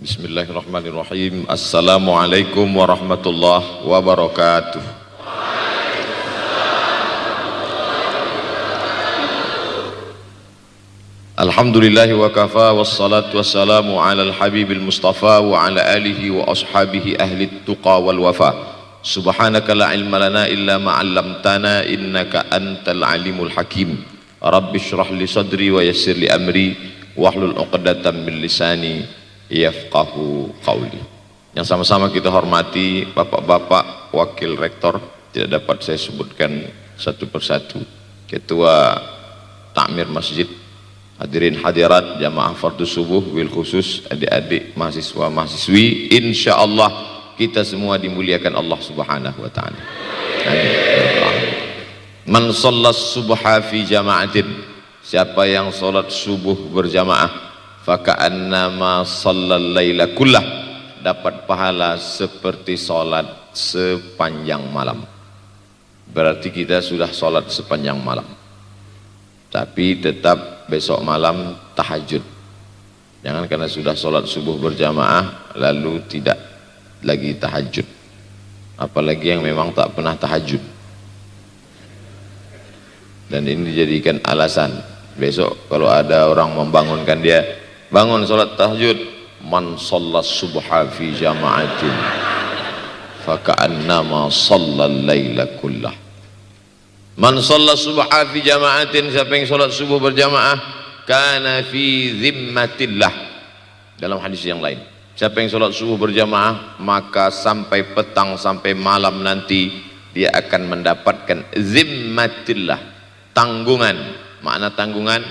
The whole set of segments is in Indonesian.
Bismillahirrahmanirrahim. Assalamualaikum warahmatullahi wabarakatuh. Alhamdulillahi wa kafa, wassalatu wassalamu ala al-habibil mustafa wa ala alihi wa ashabihi ahli tuqa wal wafa. Subhanaka la ilma lana illa ma 'allamtana innaka antal alimul hakim. Rabbi shrah li sadri wa yassir li amri wahlul 'uqdatam min lisani yafqahu qawli. Yang sama-sama kita hormati bapak-bapak wakil rektor, tidak dapat saya sebutkan satu persatu, ketua takmir masjid, hadirin hadirat jamaah fardhu subuh, bil khusus adik-adik mahasiswa mahasiswi, insyaallah kita semua dimuliakan Allah Subhanahu wa taala. Man shallas subha fi jama'atin, siapa yang salat subuh berjamaah, faka'annama shallal laila kullah, dapat pahala seperti salat sepanjang malam. Berarti kita sudah salat sepanjang malam, tapi tetap besok malam tahajud. Jangan karena sudah salat subuh berjamaah lalu tidak lagi tahajud, apalagi yang memang tak pernah tahajud, dan ini dijadikan alasan. Besok kalau ada orang membangunkan dia, bangun salat tahajud, man shallas subha fi jama'atin faka'annama shallal laila kullah. Man shallas subha fi jama'atin, siapa yang salat subuh berjamaah, kana fi zimmatillah. Dalam hadis yang lain, siapa yang salat subuh berjamaah maka sampai petang sampai malam nanti dia akan mendapatkan zimmatillah, tanggungan. Makna tanggungan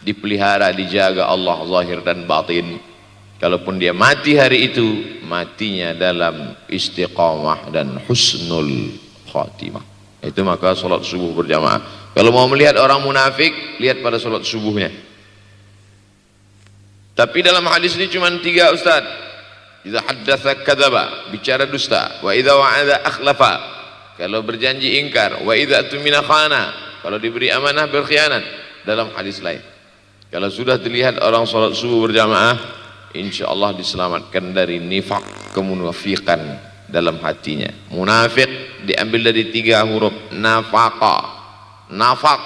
dipelihara, dijaga Allah zahir dan batin. Kalaupun dia mati hari itu, matinya dalam istiqamah dan husnul khatimah. Itu maka salat subuh berjamaah. Kalau mau melihat orang munafik, lihat pada salat subuhnya. Tapi dalam hadis ini cuma 3 Ustaz. Idza haddatsa kadzaba, bicara dusta. Wa idza wa'ada akhlafa, kalau berjanji ingkar. Wa idza tumina khana, kalau diberi amanah berkhianat. Dalam hadis lain, kalau sudah dilihat orang salat subuh berjamaah, insyaallah diselamatkan dari nifaq, kemunafikan dalam hatinya. Munafik diambil dari 3 huruf, nafaqa, nafaq,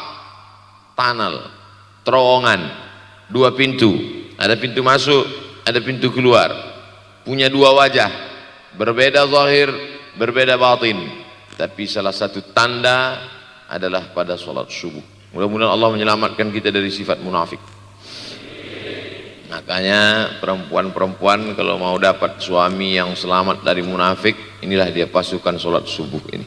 tunnel, terowongan, 2 pintu, ada pintu masuk, ada pintu keluar, punya 2 wajah, berbeda zahir, berbeda batin, tapi salah satu tanda adalah pada salat subuh. Mudah-mudahan Allah menyelamatkan kita dari sifat munafik. Makanya perempuan-perempuan kalau mau dapat suami yang selamat dari munafik, inilah dia pasukan sholat subuh ini.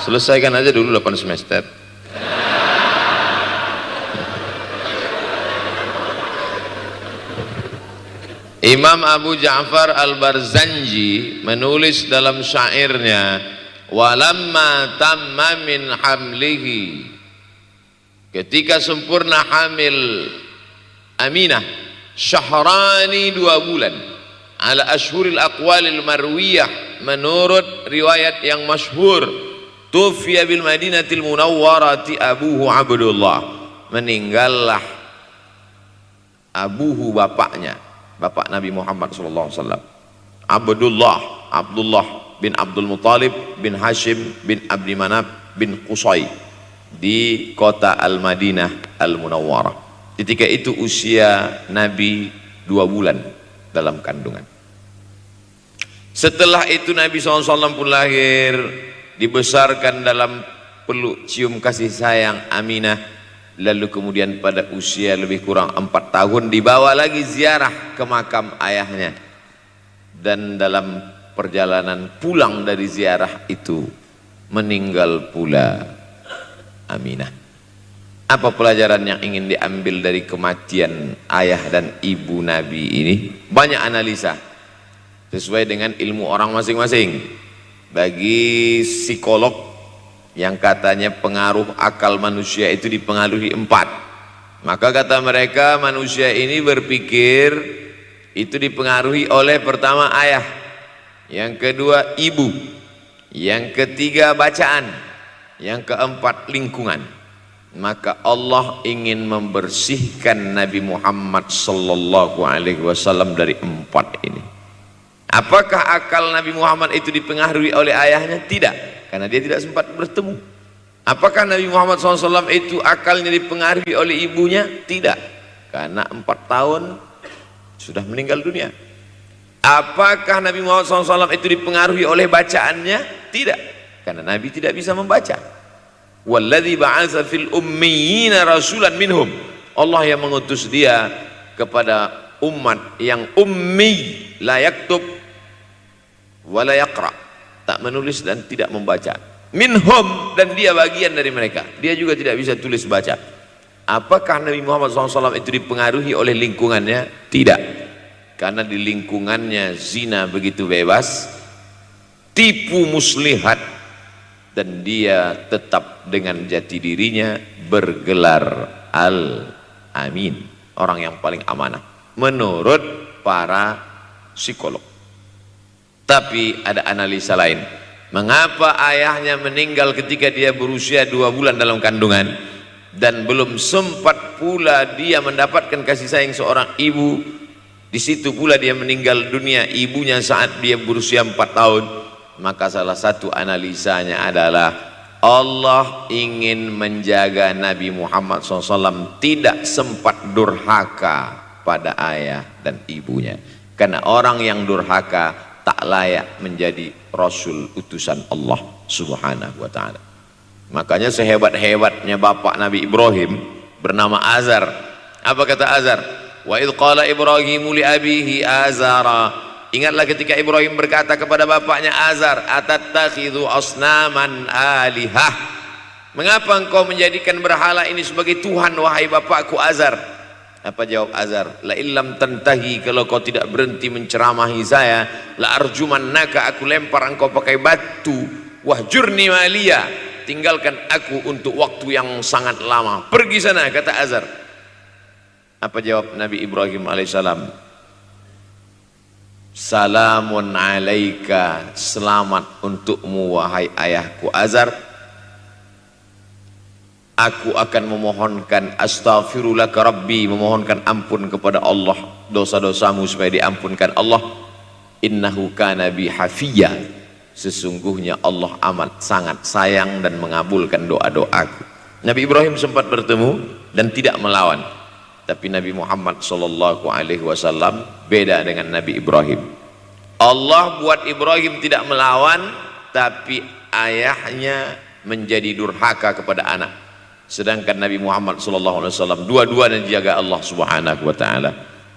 Selesaikan aja dulu 8 semester. Imam Abu Ja'far Al-Barzanji menulis dalam syairnya, walamma tamma min hamlihi, ketika sempurna hamil Aminah, syahrani 2 bulan, ala ashhuril aqwalil marwiyah, menurut riwayat yang masyhur, tufiya bil madinatil munawwarati abuhu Abdullah, meninggallah abuhu, bapaknya, bapak Nabi Muhammad sallallahu alaihi wasallam, Abdullah bin Abdul Muttalib bin Hashim bin Abdi Manaf bin Qusay, di kota Al-Madinah Al-Munawwarah. Ketika itu usia Nabi 2 bulan dalam kandungan. Setelah itu Nabi SAW pun lahir, dibesarkan dalam peluk cium kasih sayang Aminah. Lalu kemudian pada usia lebih kurang 4 tahun dibawa lagi ziarah ke makam ayahnya. Dan dalam perjalanan pulang dari ziarah itu meninggal pula Aminah. Apa pelajaran yang ingin diambil dari kematian ayah dan ibu Nabi ini? Banyak analisa sesuai dengan ilmu orang masing-masing. Bagi psikolog yang katanya pengaruh akal manusia itu dipengaruhi 4, maka kata mereka manusia ini berpikir itu dipengaruhi oleh pertama ayah, yang kedua ibu, yang ketiga bacaan, yang keempat lingkungan. Maka Allah ingin membersihkan Nabi Muhammad sallallahu alaihi wasallam dari 4 ini. Apakah akal Nabi Muhammad itu dipengaruhi oleh ayahnya? Tidak, karena dia tidak sempat bertemu. Apakah Nabi Muhammad SAW itu akalnya dipengaruhi oleh ibunya? Tidak, karena 4 tahun sudah meninggal dunia. Apakah Nabi Muhammad SAW itu dipengaruhi oleh bacaannya? Tidak, karena Nabi tidak bisa membaca. Walladzi ba'atsa fil ummiyina rasulan minhum. Allah yang mengutus dia kepada umat yang ummi, la yaktub wa la yaqra, tak menulis dan tidak membaca. Minhum, dan dia bagian dari mereka, dia juga tidak bisa tulis baca. Apakah Nabi Muhammad SAW itu dipengaruhi oleh lingkungannya? Tidak, karena di lingkungannya zina begitu bebas, tipu muslihat, dan dia tetap dengan jati dirinya bergelar Al-Amin, orang yang paling amanah menurut para psikolog. Tapi ada analisa lain. Mengapa ayahnya meninggal ketika dia berusia 2 bulan dalam kandungan, dan belum sempat pula dia mendapatkan kasih sayang seorang ibu? Di situ pula dia meninggal dunia, ibunya saat dia berusia 4 tahun. Maka salah satu analisanya adalah Allah ingin menjaga Nabi Muhammad SAW tidak sempat durhaka pada ayah dan ibunya, karena orang yang durhaka tak layak menjadi Rasul utusan Allah Subhanahu wa ta'ala. Makanya sehebat-hebatnya bapak Nabi Ibrahim bernama Azar. Apa kata Azar? Wa idh qala Ibrahimu li abihi Azara. Ingatlah ketika Ibrahim berkata kepada bapaknya Azar, atattakhidhu asnaman alihah. Mengapa engkau menjadikan berhala ini sebagai Tuhan, wahai bapakku Azar? Apa jawab Azar? La illam tantahi, kalau kau tidak berhenti menceramahi saya, la arjumannaka, aku lempar engkau pakai batu. Wahjurni maliya, tinggalkan aku untuk waktu yang sangat lama. Pergi sana, kata Azar. Apa jawab Nabi Ibrahim alaihissalam? Salamun alaika, selamat untukmu wahai ayahku Azar. Aku akan memohonkan astaghfirulaka rabbi, memohonkan ampun kepada Allah dosa-dosamu supaya diampunkan Allah. Innahu kana bi hafiyya, sesungguhnya Allah amat sangat sayang dan mengabulkan doa-doaku. Nabi Ibrahim sempat bertemu dan tidak melawan. Tapi Nabi Muhammad sallallahu alaihi wasallam beda dengan Nabi Ibrahim. Allah buat Ibrahim tidak melawan, tapi ayahnya menjadi durhaka kepada anak. Sedangkan Nabi Muhammad SAW dua-duanya dijaga Allah Subhanahu wa ta'ala.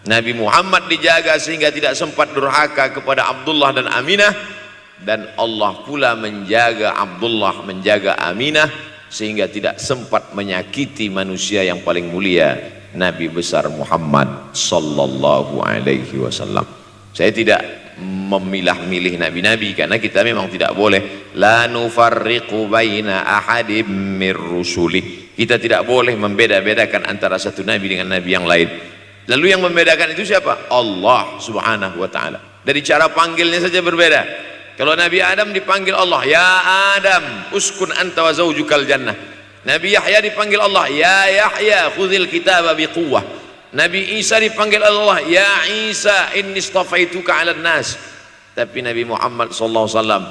Nabi Muhammad dijaga sehingga tidak sempat durhaka kepada Abdullah dan Aminah, dan Allah pula menjaga Abdullah, menjaga Aminah, sehingga tidak sempat menyakiti manusia yang paling mulia, Nabi besar Muhammad sallallahu alaihi wasallam. Saya tidak memilah-milih nabi-nabi, karena kita memang tidak boleh la nufarriqu baina ahadim mir rusuli. Kita tidak boleh membeda-bedakan antara satu nabi dengan nabi yang lain. Lalu yang membedakan itu siapa? Allah Subhanahu wa ta'ala. Dari cara panggilnya saja berbeda. Kalau Nabi Adam dipanggil Allah, ya Adam uskun anta wa zawjukal jannah. Nabi Yahya dipanggil Allah, ya Yahya khudhil kitaba biquwwah. Nabi Isa dipanggil Allah, ya Isa inni istafaituka 'alan nas. Tapi Nabi Muhammad sallallahu alaihi wasallam,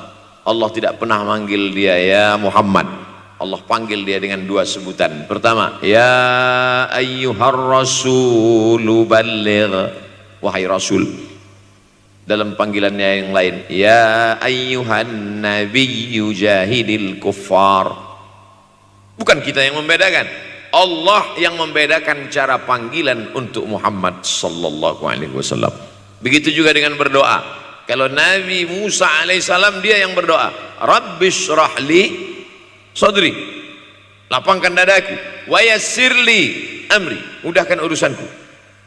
Allah tidak pernah manggil dia ya Muhammad. Allah panggil dia dengan 2 sebutan. Pertama, ya ayyuhar rasulu balligh, wahai rasul. Dalam panggilannya yang lain, ya ayyuhan nabiyyu jahidil kuffar. Bukan kita yang membedakan, Allah yang membedakan cara panggilan untuk Muhammad sallallahu alaihi wasallam. Begitu juga dengan berdoa. Kalau Nabi Musa alaihissalam, dia yang berdoa, Rabbishrah li sadri, lapangkan dadaku, wa yassirli amri, mudahkan urusanku.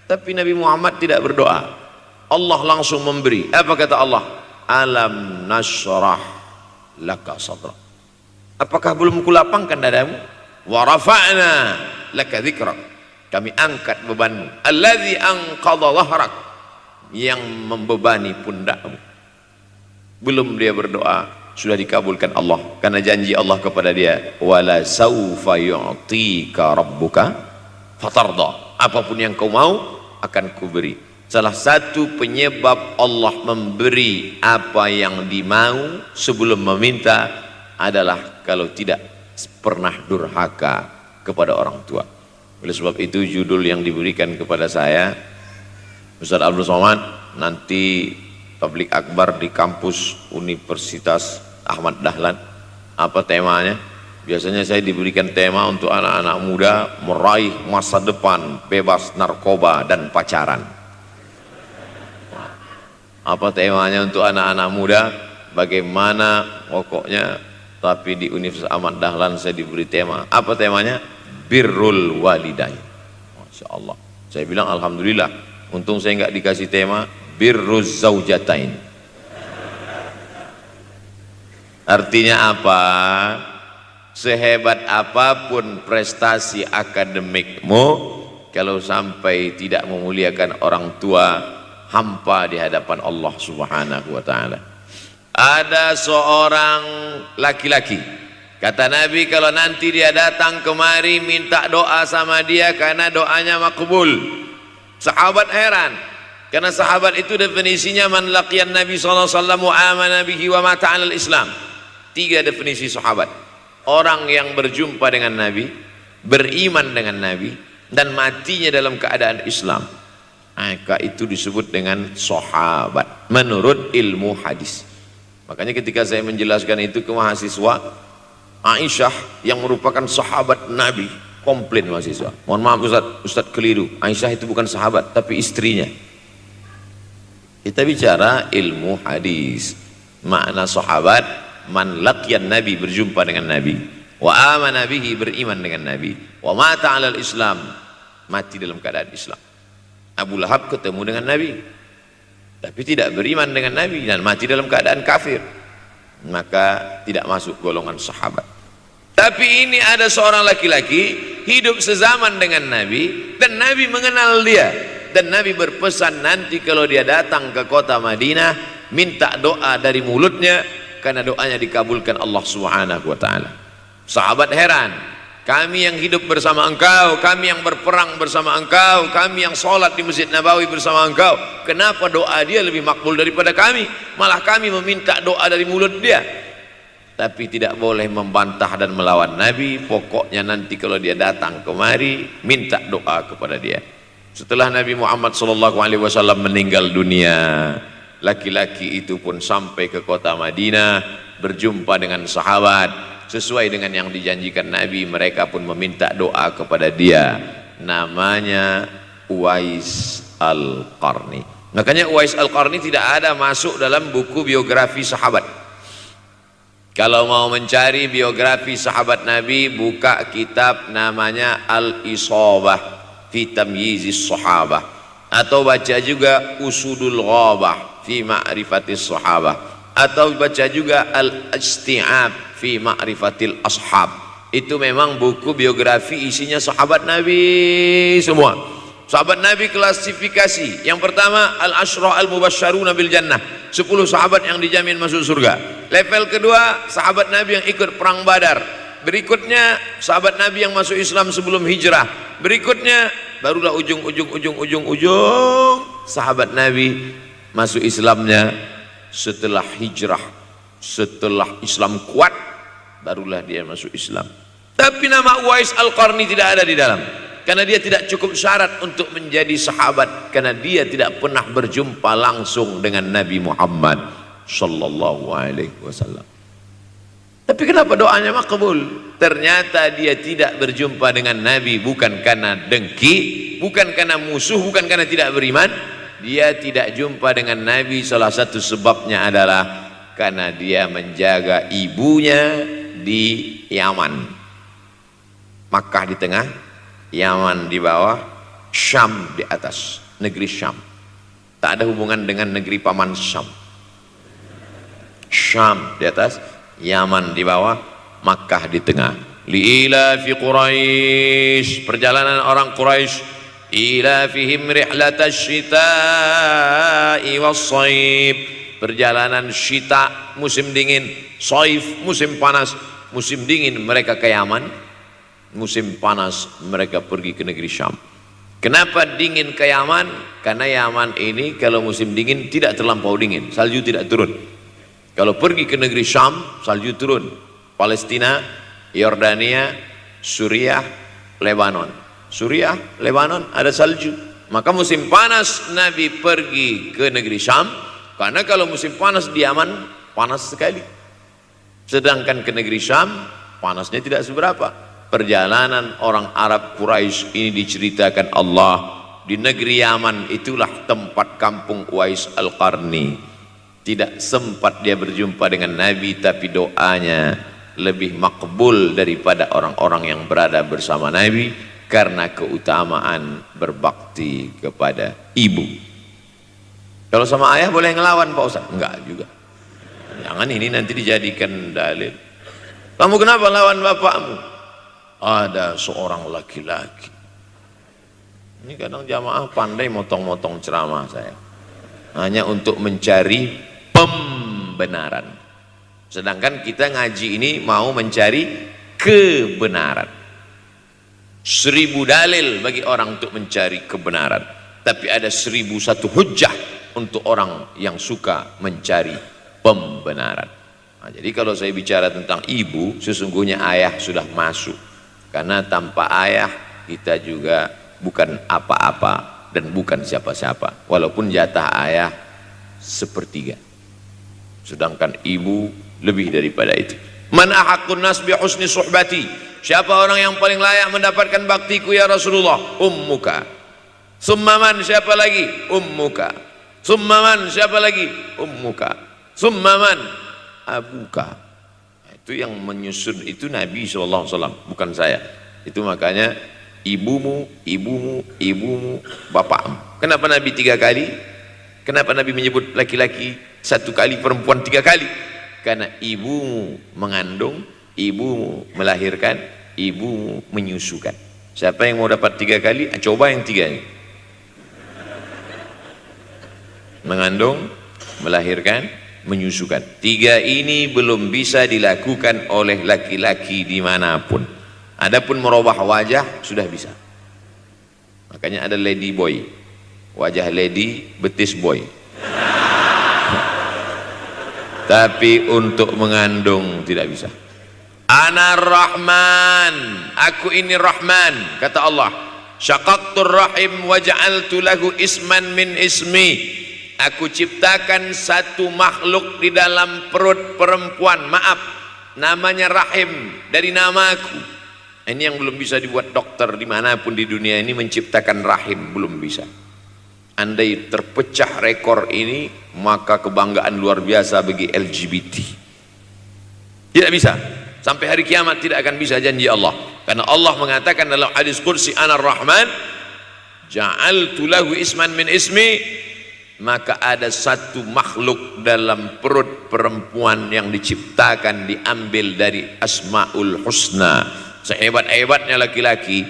Tapi Nabi Muhammad tidak berdoa, Allah langsung memberi. Apa kata Allah? Alam nashrah laka sadra. Apakah belum kulapangkan dadamu? Wa rafa'na laka dzikrak, kami angkat bebanmu. Alladzi anqadha dhahrak, yang membebani pundakmu. Belum dia berdoa, sudah dikabulkan Allah, karena janji Allah kepada dia, wala saufa yu'tika rabbuka fatarda, apapun yang kau mau akan kuberi. Salah satu penyebab Allah memberi apa yang dimau sebelum meminta adalah kalau tidak pernah durhaka kepada orang tua. Oleh sebab itu judul yang diberikan kepada saya, Ustaz Abdul Somad, nanti tablik akbar di kampus Universitas Ahmad Dahlan, apa temanya? Biasanya saya diberikan tema untuk anak-anak muda meraih masa depan bebas narkoba dan pacaran. Apa temanya untuk anak-anak muda? Bagaimana pokoknya, tapi di Universitas Ahmad Dahlan saya diberi tema. Apa temanya? Birrul walidain. Masya Allah. Saya bilang alhamdulillah, untung saya nggak dikasih tema birruz zaujatain. Artinya apa? Sehebat apapun prestasi akademikmu, kalau sampai tidak memuliakan orang tua, hampa di hadapan Allah Subhanahu wa ta'ala. Ada seorang laki-laki, kata Nabi, kalau nanti dia datang kemari minta doa sama dia karena doanya makbul. Sahabat heran, karena sahabat itu definisinya man laqiyan Nabi sallallahu alaihi wasallam wa amana bihi wa mata 'alal Islam. 3 definisi sahabat: orang yang berjumpa dengan Nabi, beriman dengan Nabi, dan matinya dalam keadaan Islam. Maka itu disebut dengan sahabat menurut ilmu hadis. Makanya ketika saya menjelaskan itu ke mahasiswa, Aisyah yang merupakan sahabat Nabi, komplain mahasiswa, mohon maaf Ustaz keliru, Aisyah itu bukan sahabat tapi istrinya. Kita bicara ilmu hadis. Makna sahabat man laqiyan Nabi, berjumpa dengan Nabi, wa amana bihi, beriman dengan Nabi, wa mata 'alal Islam, mati dalam keadaan Islam. Abu Lahab ketemu dengan Nabi tapi tidak beriman dengan Nabi dan mati dalam keadaan kafir, maka tidak masuk golongan sahabat. Tapi ini ada seorang laki-laki hidup sezaman dengan Nabi dan Nabi mengenal dia, dan Nabi berpesan nanti kalau dia datang ke kota Madinah minta doa dari mulutnya, karena doanya dikabulkan Allah Subhanahu wa ta'ala. Sahabat heran, kami yang hidup bersama engkau, kami yang berperang bersama engkau, kami yang sholat di Masjid Nabawi bersama engkau, kenapa doa dia lebih makbul daripada kami? Malah kami meminta doa dari mulut dia. Tapi tidak boleh membantah dan melawan Nabi. Pokoknya nanti kalau dia datang kemari minta doa kepada dia. Setelah Nabi Muhammad SAW meninggal dunia, laki-laki itu pun sampai ke kota Madinah, berjumpa dengan sahabat. Sesuai dengan yang dijanjikan Nabi, mereka pun meminta doa kepada dia. Namanya Uwais Al-Qarni. Makanya Uwais Al-Qarni tidak ada masuk dalam buku biografi sahabat. Kalau mau mencari biografi sahabat Nabi, buka kitab namanya Al-Isabah fi Tamyizis Sahabah, atau baca juga Usudul Ghabah fi Ma'rifatis Sahabah, atau baca juga Al-Isti'ab fi Ma'rifatil Ashab. Itu memang buku biografi isinya sahabat Nabi semua. Sahabat Nabi klasifikasi. Yang pertama Al-Ashrah Al-Mubasysyaruna bil Jannah, 10 sahabat yang dijamin masuk surga. Level kedua sahabat Nabi yang ikut perang Badar. Berikutnya sahabat Nabi yang masuk Islam sebelum hijrah. Berikutnya barulah ujung sahabat Nabi masuk Islamnya setelah hijrah, setelah Islam kuat, barulah dia masuk Islam. Tapi nama Uwais Al-Qarni tidak ada di dalam, karena dia tidak cukup syarat untuk menjadi sahabat, karena dia tidak pernah berjumpa langsung dengan Nabi Muhammad sallallahu alaihi wasallam. Tapi kenapa doanya makbul? Ternyata dia tidak berjumpa dengan Nabi bukan karena dengki, bukan karena musuh, bukan karena tidak beriman. Dia tidak jumpa dengan Nabi, salah satu sebabnya adalah karena dia menjaga ibunya di Yaman. Makkah di tengah, Yaman di bawah, Syam di atas, negeri Syam. Tak ada hubungan dengan negeri paman Syam. Syam di atas, Yaman di bawah, Makkah di tengah. Li'ila fi Quraisy, perjalanan orang Quraisy. Ila fihim rihlatash shita'i was-shayb, perjalanan syita musim dingin, saif musim panas. Musim dingin mereka ke Yaman, musim panas mereka pergi ke negeri Syam. Kenapa dingin ke Yaman? Karena Yaman ini kalau musim dingin tidak terlampau dingin, salju tidak turun. Kalau pergi ke negeri Syam, salju turun. Palestina, Yordania, Suriah, Lebanon. Suriah, Lebanon ada salju. Maka musim panas Nabi pergi ke negeri Syam, karena kalau musim panas di Yaman panas sekali. Sedangkan ke negeri Syam panasnya tidak seberapa. Perjalanan orang Arab Quraisy ini diceritakan Allah, di negeri Yaman itulah tempat kampung Uwais Al-Qarni. Tidak sempat dia berjumpa dengan Nabi, tapi doanya lebih makbul daripada orang-orang yang berada bersama Nabi karena keutamaan berbakti kepada ibu. Kalau sama ayah boleh ngelawan Pak Ustaz? Enggak juga. Jangan ini nanti dijadikan dalil. Kamu kenapa lawan bapakmu? Ada seorang laki-laki. Ini kadang jamaah pandai motong-motong ceramah saya, hanya untuk mencari pembenaran. Sedangkan kita ngaji ini mau mencari kebenaran. 1000 dalil bagi orang untuk mencari kebenaran, tapi ada 1001 hujjah untuk orang yang suka mencari pembenaran. Nah, jadi kalau saya bicara tentang ibu, sesungguhnya ayah sudah masuk, karena tanpa ayah kita juga bukan apa-apa dan bukan siapa-siapa, walaupun jatah ayah sepertiga, sedangkan ibu lebih daripada itu. Man ahaqqun nas bi husni suhbati, siapa orang yang paling layak mendapatkan baktiku ya Rasulullah? Ummuka. Summa man, siapa lagi? Ummuka. Summa man, siapa lagi? Ummuka. Summa man, abuka. Itu yang menyusun itu Nabi SAW, bukan saya. Itu makanya ibumu, ibumu, ibumu, bapakmu. Kenapa Nabi 3 kali? Kenapa Nabi menyebut laki-laki 1 kali, perempuan 3 kali? Karena ibumu mengandung, ibumu melahirkan, ibumu menyusukan. Siapa yang mau dapat 3 kali? Coba yang 3 ini. Mengandung, melahirkan, menyusukan. 3 ini belum bisa dilakukan oleh laki-laki dimanapun. Adapun merubah wajah sudah bisa. Makanya ada lady boy, wajah lady, betis boy. Tapi untuk mengandung tidak bisa. Ana Rahman, aku ini Rahman, kata Allah. Syaqaqtur rahim wa ja'altu lahu isman min ismi. Aku ciptakan satu makhluk di dalam perut perempuan, maaf, namanya rahim, dari namaku. Ini yang belum bisa dibuat dokter dimanapun di dunia ini, menciptakan rahim, belum bisa. Andai terpecah rekor ini, maka kebanggaan luar biasa bagi LGBT. Tidak bisa, sampai hari kiamat tidak akan bisa, janji Allah. Karena Allah mengatakan dalam hadis qudsi, Ana Rahman ja'altu lahu isman min ismi. Maka ada satu makhluk dalam perut perempuan yang diciptakan, diambil dari Asmaul Husna. Sehebat-hebatnya laki-laki,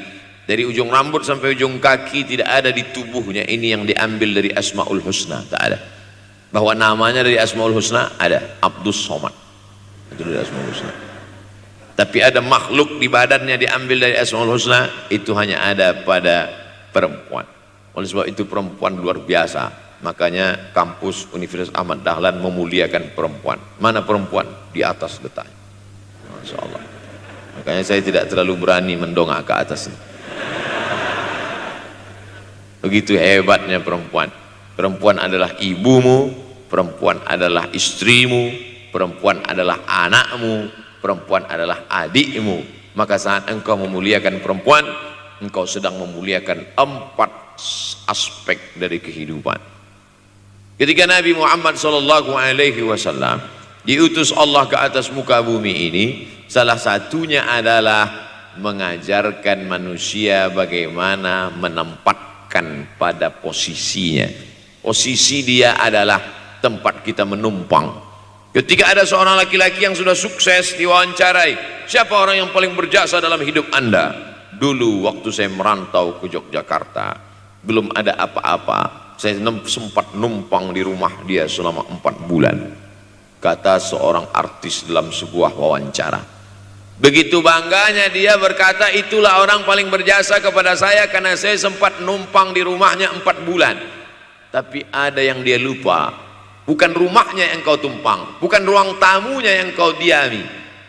dari ujung rambut sampai ujung kaki tidak ada di tubuhnya ini yang diambil dari Asmaul Husna, tak ada. Bahwa namanya dari Asmaul Husna ada, Abdus Somad, itu dari Asmaul Husna. Tapi ada makhluk di badannya diambil dari Asmaul Husna, itu hanya ada pada perempuan. Oleh sebab itu perempuan luar biasa. Makanya kampus Universitas Ahmad Dahlan memuliakan perempuan. Mana perempuan? Di atas letaknya. Masya Allah. Makanya saya tidak terlalu berani mendongak ke atas. Begitu hebatnya perempuan. Perempuan adalah ibumu, perempuan adalah istrimu, perempuan adalah anakmu, perempuan adalah adikmu. Maka saat engkau memuliakan perempuan, engkau sedang memuliakan 4 aspek dari kehidupan. Ketika Nabi Muhammad SAW diutus Allah ke atas muka bumi ini, salah satunya adalah mengajarkan manusia bagaimana menempatkan pada posisinya. Posisi dia adalah tempat kita menumpang. Ketika ada seorang laki-laki yang sudah sukses diwawancarai, siapa orang yang paling berjasa dalam hidup Anda? Dulu waktu saya merantau ke Yogyakarta, belum ada apa-apa. saya sempat numpang di rumah dia selama 4 bulan, kata seorang artis dalam sebuah wawancara. Begitu bangganya dia berkata, itulah orang paling berjasa kepada saya karena saya sempat numpang di rumahnya 4 bulan. Tapi ada yang dia lupa, bukan rumahnya yang kau tumpang, bukan ruang tamunya yang kau diami,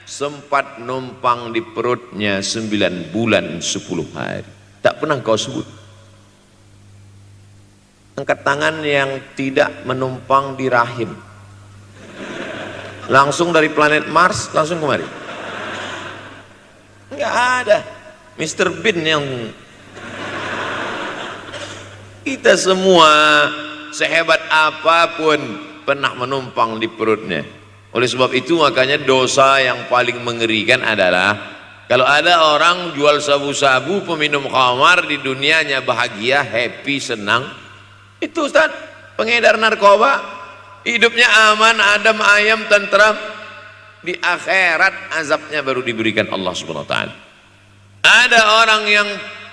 sempat numpang di perutnya 9 bulan 10 hari. Tak pernah kau sebut. Angkat tangan yang tidak menumpang di rahim, langsung dari planet Mars langsung kemari. Enggak ada. Mr. Bean yang kita semua sehebat apapun pernah menumpang di perutnya. Oleh sebab itu makanya dosa yang paling mengerikan adalah kalau ada orang jual sabu-sabu, peminum khamar, di dunianya bahagia, happy, senang. Itu Ustaz, pengedar narkoba, hidupnya aman, adem, ayam, tentram. Di akhirat azabnya baru diberikan Allah Subhanahu wa taala. Ada orang yang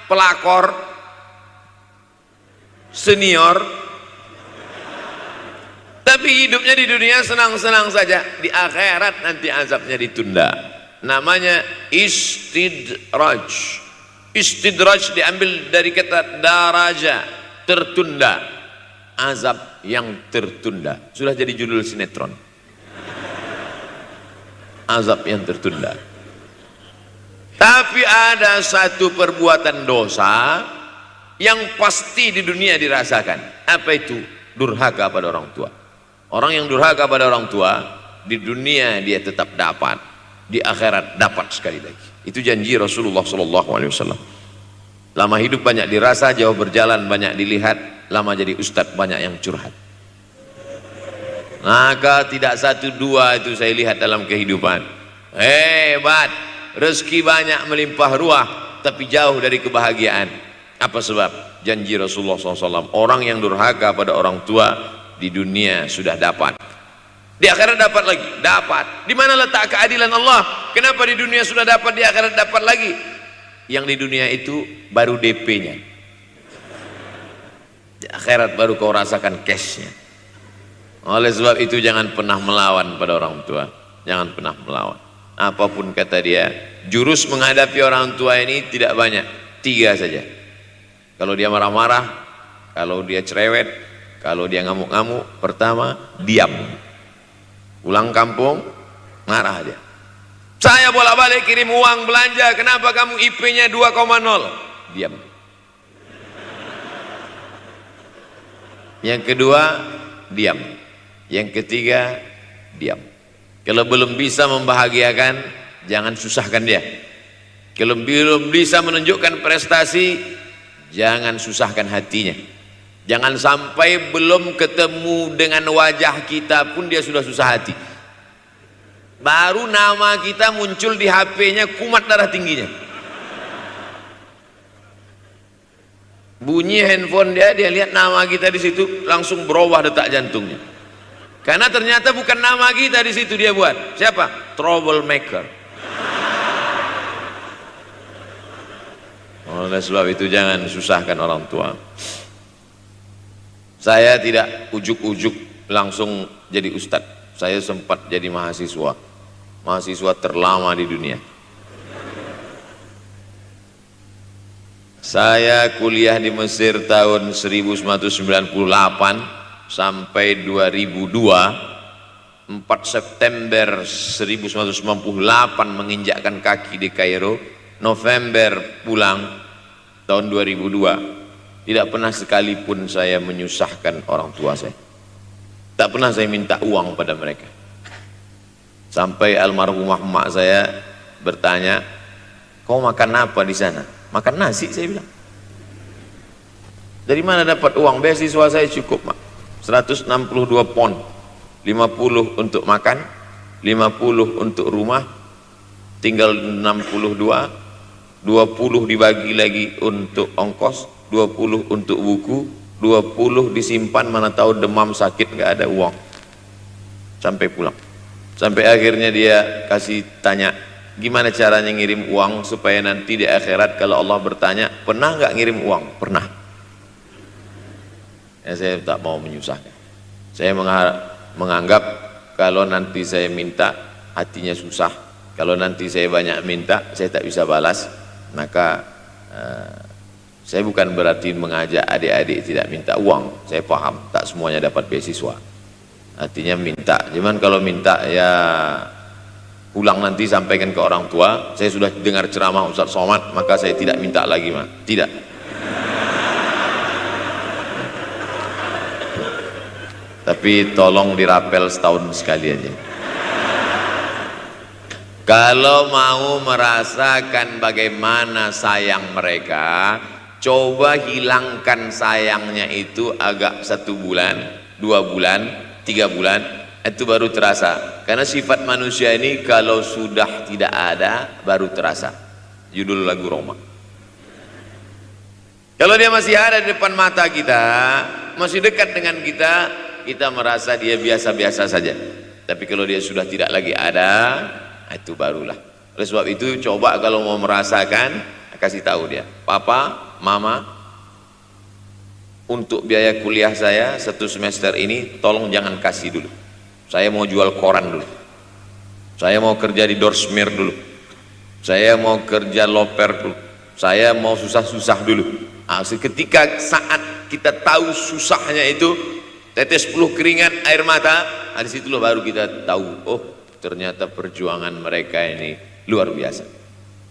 pelakor senior, tapi hidupnya di dunia senang-senang saja, di akhirat nanti azabnya ditunda. Namanya istidraj. Istidraj diambil dari kata daraja, tertunda. Azab yang tertunda, sudah jadi judul sinetron. Azab yang tertunda. Tapi ada satu perbuatan dosa yang pasti di dunia dirasakan. Apa itu? Durhaka pada orang tua. Orang yang durhaka pada orang tua, di dunia dia tetap dapat, di akhirat dapat sekali lagi. Itu janji Rasulullah SAW. Lama hidup banyak dirasa, jauh berjalan banyak dilihat, lama jadi ustadz banyak yang curhat. Maka tidak satu dua itu saya lihat dalam kehidupan. Hebat, rezeki banyak melimpah ruah, tapi jauh dari kebahagiaan. Apa sebab? Janji Rasulullah SAW. Orang yang durhaka pada orang tua di dunia sudah dapat, di akhirat dapat lagi. Dapat. Di mana letak keadilan Allah? Kenapa di dunia sudah dapat, di akhirat dapat lagi? Yang di dunia itu baru DP-nya, di akhirat baru kau rasakan cash-nya. Oleh sebab itu jangan pernah melawan pada orang tua, jangan pernah melawan. Apapun kata dia, jurus menghadapi orang tua ini tidak banyak, 3 saja. Kalau dia marah-marah, kalau dia cerewet, kalau dia ngamuk-ngamuk, pertama diam. Pulang kampung marah dia. Saya bolak-balik kirim uang belanja, kenapa kamu IP-nya 2,0? Diam. Yang kedua, diam. Yang ketiga, diam. Kalau belum bisa membahagiakan, jangan susahkan dia. Kalau belum bisa menunjukkan prestasi, jangan susahkan hatinya. Jangan sampai belum ketemu dengan wajah kita pun dia sudah susah hati. Baru nama kita muncul di HP-nya, kumat darah tingginya. Bunyi handphone dia lihat nama kita di situ, langsung berubah detak jantungnya. Karena ternyata bukan nama kita di situ dia buat. Siapa? Troublemaker. Oleh sebab itu jangan susahkan orang tua. Saya tidak ujuk-ujuk langsung jadi ustadz. Saya sempat jadi mahasiswa. Mahasiswa terlama di dunia. Saya kuliah di Mesir tahun 1998 sampai 2002. 4 September 1998 menginjakkan kaki di Kairo. November pulang tahun 2002. Tidak pernah sekalipun saya menyusahkan orang tua saya. Tak pernah saya minta uang pada mereka. Sampai almarhumah emak saya bertanya, kau makan apa di sana? Makan nasi, saya bilang. Dari mana dapat uang? Beasiswa saya cukup, mak. 162 pon. 50 untuk makan, 50 untuk rumah, tinggal 62. 20 dibagi lagi untuk ongkos, 20 untuk buku, 20 disimpan, mana tahu demam sakit nggak ada uang. Sampai pulang. Sampai akhirnya dia kasih tanya, gimana caranya ngirim uang supaya nanti di akhirat kalau Allah bertanya, pernah nggak ngirim uang? Pernah. Ya, saya tak mau menyusahkan. Saya menganggap kalau nanti saya minta hatinya susah, kalau nanti saya banyak minta saya tak bisa balas, maka saya bukan berarti mengajak adik-adik tidak minta uang. Saya paham tak semuanya dapat beasiswa, artinya minta. Cuman kalau minta ya pulang nanti sampaikan ke orang tua, saya sudah dengar ceramah Ustaz Somad maka saya tidak minta lagi, mah tidak. Tapi tolong dirapel setahun sekali aja. Kalau mau merasakan bagaimana sayang mereka, coba hilangkan sayangnya itu agak 1 bulan, 2 bulan, 3 bulan, itu baru terasa. Karena sifat manusia ini kalau sudah tidak ada baru terasa. Judul lagu Roma. Kalau dia masih ada di depan mata kita, masih dekat dengan kita, kita merasa dia biasa-biasa saja. Tapi kalau dia sudah tidak lagi ada, itu barulah. Oleh sebab itu coba kalau mau merasakan, kasih tahu dia, papa, mama, untuk biaya kuliah saya 1 semester ini tolong jangan kasih dulu. Saya mau jual koran dulu, saya mau kerja di Dorsmir dulu, saya mau kerja loper dulu, saya mau susah-susah dulu. Seketika saat kita tahu susahnya itu, tetes peluh keringat, air mata, di situlah baru kita tahu, oh ternyata perjuangan mereka ini luar biasa.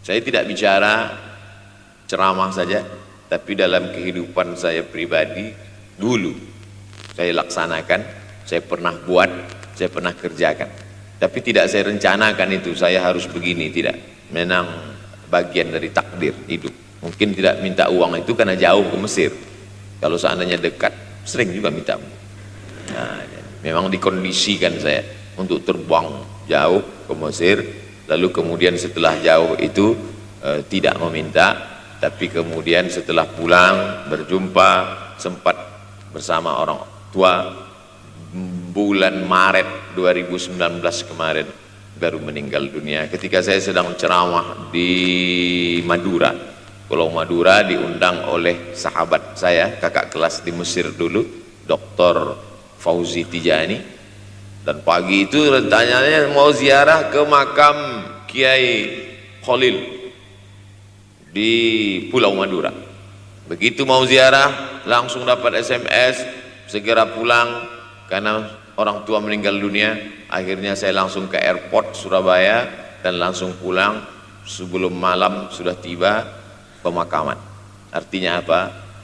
Saya tidak bicara ceramah saja, tapi dalam kehidupan saya pribadi dulu saya laksanakan, saya pernah buat, saya pernah kerjakan. Tapi tidak saya rencanakan itu, saya harus begini, tidak. Memang bagian dari takdir hidup. Mungkin tidak minta uang itu karena jauh ke Mesir. Kalau seandainya dekat, sering juga minta. Nah, memang dikondisikan saya untuk terbang jauh ke Mesir, lalu kemudian setelah jauh itu tidak meminta, tapi kemudian setelah pulang berjumpa sempat bersama orang tua. Bulan Maret 2019 kemarin baru meninggal dunia ketika saya sedang ceramah di Madura, Pulau Madura, diundang oleh sahabat saya, kakak kelas di Mesir dulu, Dr. Fauzi Tijani. Dan pagi itu rencananya mau ziarah ke makam Kiai Khalil di Pulau Madura. Begitu mau ziarah langsung dapat SMS segera pulang karena orang tua meninggal dunia. Akhirnya saya langsung ke airport Surabaya dan langsung pulang. Sebelum malam sudah tiba pemakaman. Artinya apa?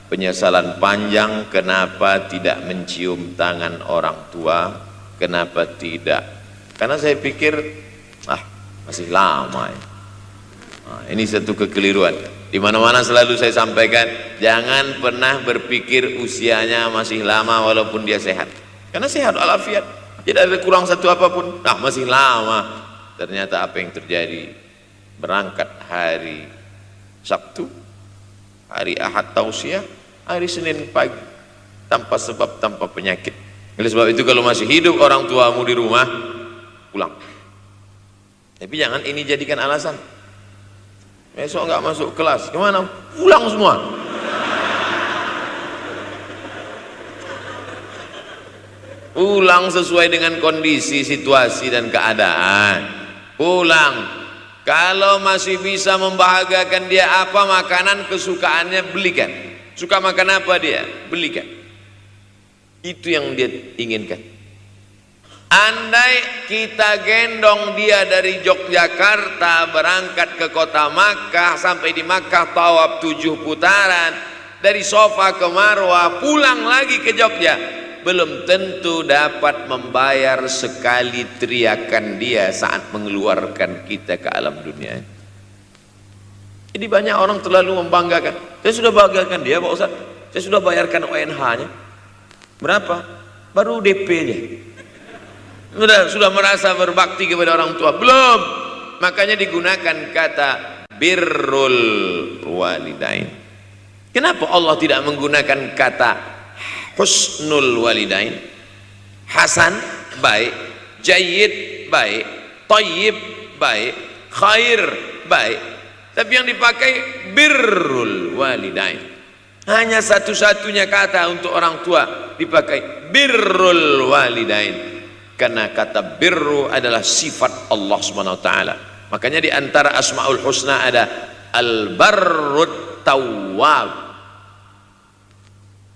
Penyesalan panjang kenapa tidak mencium tangan orang tua, kenapa tidak. Karena saya pikir masih lama ya. Ini satu kekeliruan. Di mana-mana selalu saya sampaikan, jangan pernah berpikir usianya masih lama walaupun dia sehat. Karena sehat walafiat, tidak ada kurang satu apapun. Masih lama. Ternyata apa yang terjadi? Berangkat hari Sabtu, hari Ahad tausiah, hari Senin pagi, tanpa sebab, tanpa penyakit. Oleh sebab itu kalau masih hidup orang tuamu di rumah, pulang. Tapi jangan ini jadikan alasan. Besok nggak masuk kelas, kemana? Pulang semua. Pulang sesuai dengan kondisi, situasi dan keadaan. Pulang. Kalau masih bisa membahagiakan dia apa makanan kesukaannya, belikan. Suka makan apa dia, belikan. Itu yang dia inginkan. Andai kita gendong dia dari Yogyakarta berangkat ke kota Makkah, sampai di Makkah tawaf 7 putaran, dari Sofa ke Marwah, pulang lagi ke Jogja, belum tentu dapat membayar sekali teriakan dia saat mengeluarkan kita ke alam dunia. Jadi banyak orang terlalu membanggakan. Saya sudah banggakan dia Pak Ustaz, saya sudah bayarkan ONH-nya. Berapa? Baru DP-nya. Sudah merasa berbakti kepada orang tua? Belum. Makanya digunakan kata birrul walidain. Kenapa Allah tidak menggunakan kata husnul walidain? Hasan baik, jayyid baik, thayyib baik, khair baik. Tapi yang dipakai birrul walidain. Hanya satu-satunya kata untuk orang tua dipakai birrul walidain, karena kata birru adalah sifat Allah Subhanahu wa taala. Makanya di antara Asmaul Husna ada Al-Barrut Tawwab,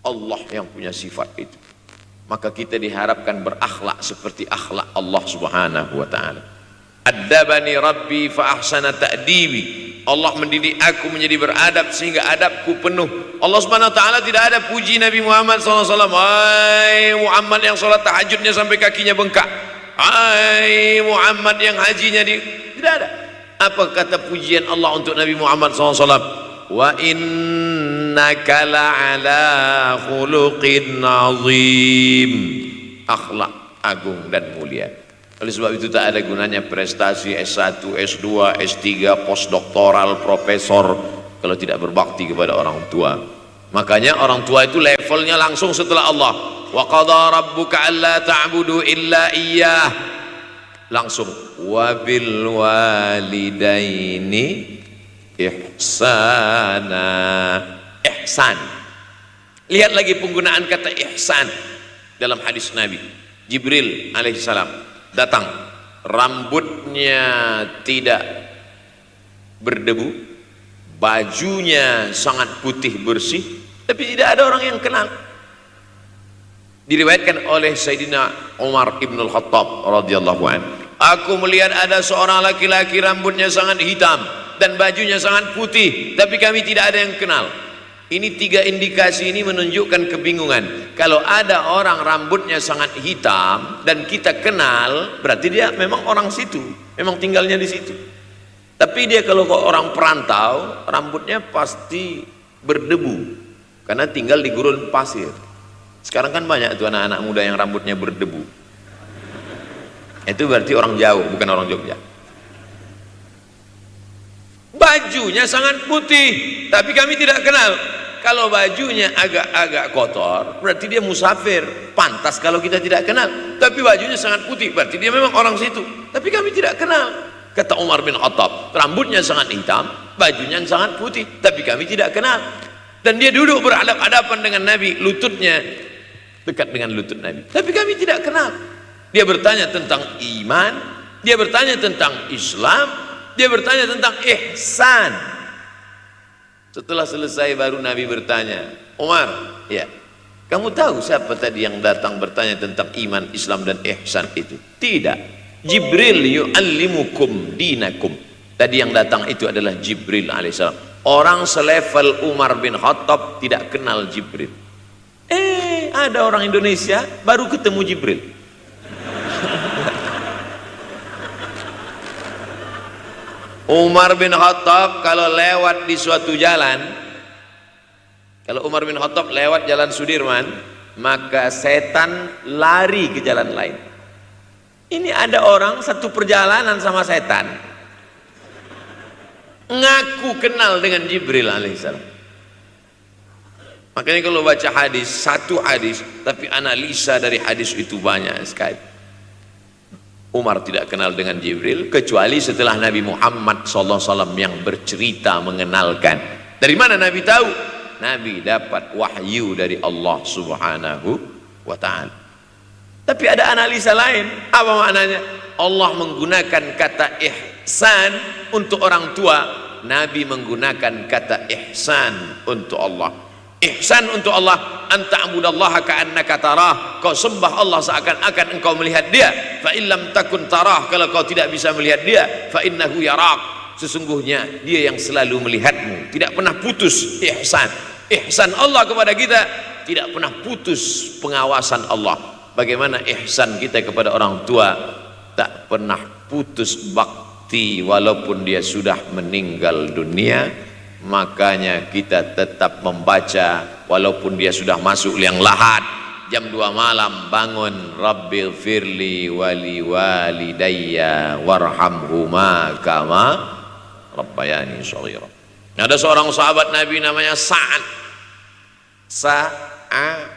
Allah yang punya sifat itu. Maka kita diharapkan berakhlak seperti akhlak Allah Subhanahu wa taala. Addabani Rabbi fa ahsana ta'dibi, Allah mendidik aku menjadi beradab sehingga adabku penuh. Allah Subhanahu wa taala tidak ada puji Nabi Muhammad SAW. Hai Muhammad yang sholat tahajudnya sampai kakinya bengkak, hai Muhammad yang hajinya tidak ada. Apa kata pujian Allah untuk Nabi Muhammad SAW? Wa innaka la'ala khuluqin azim, akhlak agung dan mulia. Oleh sebab itu tak ada gunanya prestasi S1, S2, S3, postdoktoral, profesor kalau tidak berbakti kepada orang tua. Makanya orang tua itu levelnya langsung setelah Allah. Wa qadha rabbuka alla ta'budu illa iyyah, langsung wa bil walidaini ihsana, ihsan. Lihat lagi penggunaan kata ihsan dalam hadis Nabi. Jibril alaihissalam datang, rambutnya tidak berdebu, bajunya sangat putih bersih, tapi tidak ada orang yang kenal. Diriwayatkan oleh Sayyidina Umar ibn al-Khattab radhiyallahu anhu, aku melihat ada seorang laki-laki rambutnya sangat hitam dan bajunya sangat putih, tapi kami tidak ada yang kenal. Ini tiga indikasi ini menunjukkan kebingungan. Kalau ada orang rambutnya sangat hitam dan kita kenal, berarti dia memang orang situ, memang tinggalnya di situ. Tapi dia kalau orang perantau, rambutnya pasti berdebu karena tinggal di gurun pasir. Sekarang kan banyak tuh anak-anak muda yang rambutnya berdebu. Itu berarti orang jauh, bukan orang Jogja. Bajunya sangat putih, tapi kami tidak kenal. Kalau bajunya agak-agak kotor, berarti dia musafir, pantas kalau kita tidak kenal. Tapi bajunya sangat putih, berarti dia memang orang situ, tapi kami tidak kenal. Kata Umar bin Khattab, rambutnya sangat hitam, bajunya sangat putih, tapi kami tidak kenal. Dan dia duduk berhadap-hadapan dengan Nabi, lututnya dekat dengan lutut Nabi, tapi kami tidak kenal. Dia bertanya tentang iman, dia bertanya tentang Islam, dia bertanya tentang ihsan. Setelah selesai baru Nabi bertanya, Umar, ya, kamu tahu siapa tadi yang datang bertanya tentang iman, Islam dan ihsan itu? Tidak, Jibril yu'allimukum dinakum. Tadi yang datang itu adalah Jibril alaihissalam. Orang selevel Umar bin Khattab tidak kenal Jibril. Ada orang Indonesia baru ketemu Jibril. Umar bin Khattab kalau lewat di suatu jalan, kalau Umar bin Khattab lewat jalan Sudirman, maka setan lari ke jalan lain. Ini ada orang satu perjalanan sama setan, ngaku kenal dengan Jibril alaihissalam. Makanya kalau baca hadis, satu hadis, tapi analisa dari hadis itu banyak sekali. Umar tidak kenal dengan Jibril kecuali setelah Nabi Muhammad SAW yang bercerita mengenalkan. Dari mana Nabi tahu? Nabi dapat wahyu dari Allah Subhanahu wa ta'ala. Tapi ada analisa lain. Apa maknanya? Allah menggunakan kata ihsan untuk orang tua, Nabi menggunakan kata ihsan untuk Allah. Ihsan untuk Allah, anta'budallaha ka'annaka tarah, kau sembah Allah seakan-akan engkau melihat dia. Fa illam takun tarah, kalau kau tidak bisa melihat dia, fa innahu yarak, sesungguhnya dia yang selalu melihatmu. Tidak pernah putus ihsan. Ihsan Allah kepada kita, tidak pernah putus pengawasan Allah. Bagaimana ihsan kita kepada orang tua, tak pernah putus bakti walaupun dia sudah meninggal dunia. Makanya kita tetap membaca walaupun dia sudah masuk liang lahat, jam 2 malam bangun, Rabbil firli wali walidayya warhamhuma kama rabbayani shaghira. Ada seorang sahabat Nabi namanya Sa'ad. Sa'ad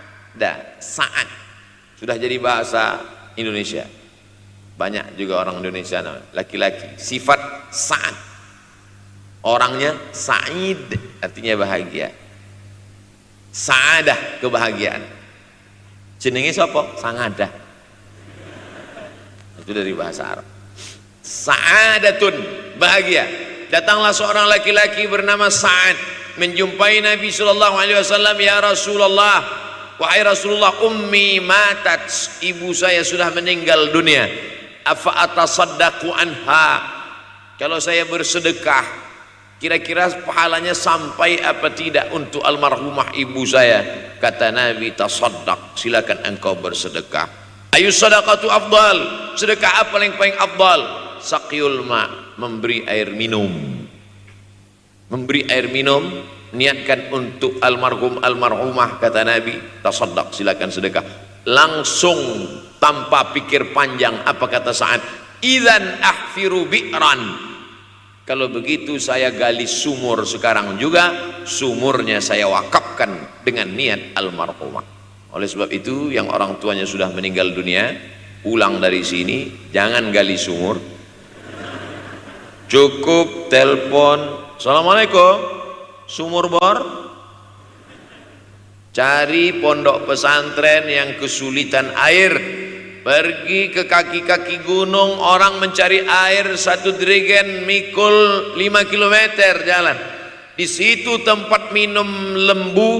sudah jadi bahasa Indonesia. Banyak juga orang Indonesia laki-laki sifat Sa'ad. Orangnya Sa'id, artinya bahagia. Sa'adah, kebahagiaan. Jenenge sapa? Sangadah. Itu dari bahasa Arab. Sa'adatun, bahagia. Datanglah seorang laki-laki bernama Sa'ad menjumpai Nabi sallallahu alaihi wasallam, "Ya Rasulullah, wahai Rasulullah, ummi matat, ibu saya sudah meninggal dunia. Afa atasaddaqu anha? Kalau saya bersedekah, kira-kira pahalanya sampai apa tidak untuk almarhumah ibu saya?" Kata Nabi, "Tasaddaq, silakan engkau bersedekah." Ayu sadaqatu afdal, sedekah apa yang paling afdal? Saqiyul ma, memberi air minum. Memberi air minum, niatkan untuk almarhum almarhumah, kata Nabi, tasaddaq, silakan sedekah. Langsung tanpa pikir panjang, apa kata Sa'ad? Idzan ahfiru bi'ran, kalau begitu saya gali sumur sekarang juga, sumurnya saya wakafkan dengan niat almarhumah. Oleh sebab itu, yang orang tuanya sudah meninggal dunia, pulang dari sini jangan gali sumur, cukup telepon, "Assalamualaikum, sumur bor." Cari pondok pesantren yang kesulitan air, pergi ke kaki-kaki gunung, orang mencari air, satu jerigen mikul 5 km jalan. Di situ tempat minum lembu,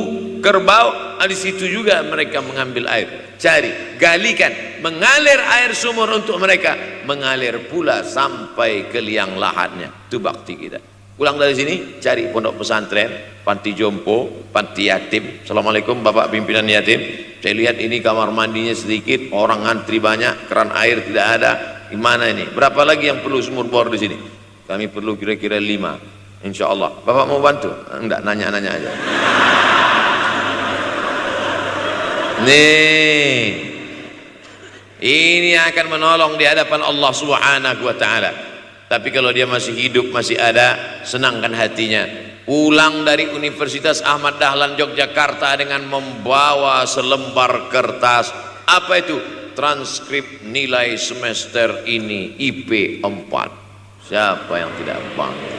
kerbau, di situ juga mereka mengambil air. Cari, galikan, mengalir air sumur untuk mereka, mengalir pula sampai ke liang lahatnya. Itu bakti kita. Pulang dari sini, cari pondok pesantren, panti jompo, panti yatim. "Assalamualaikum Bapak pimpinan yatim, saya lihat ini kamar mandinya sedikit, orang ngantri banyak, keran air tidak ada. Gimana ini? Berapa lagi yang perlu sumur bor di sini?" "Kami perlu kira-kira 5. Insya Allah." "Bapak mau bantu?" "Enggak, nanya-nanya aja." Nih, ini akan menolong di hadapan Allah Subhanahu wa ta'ala. Tapi kalau dia masih hidup, masih ada, senangkan hatinya. Pulang dari Universitas Ahmad Dahlan Yogyakarta dengan membawa selembar kertas. Apa itu? Transkrip nilai semester ini IP 4. Siapa yang tidak bangga?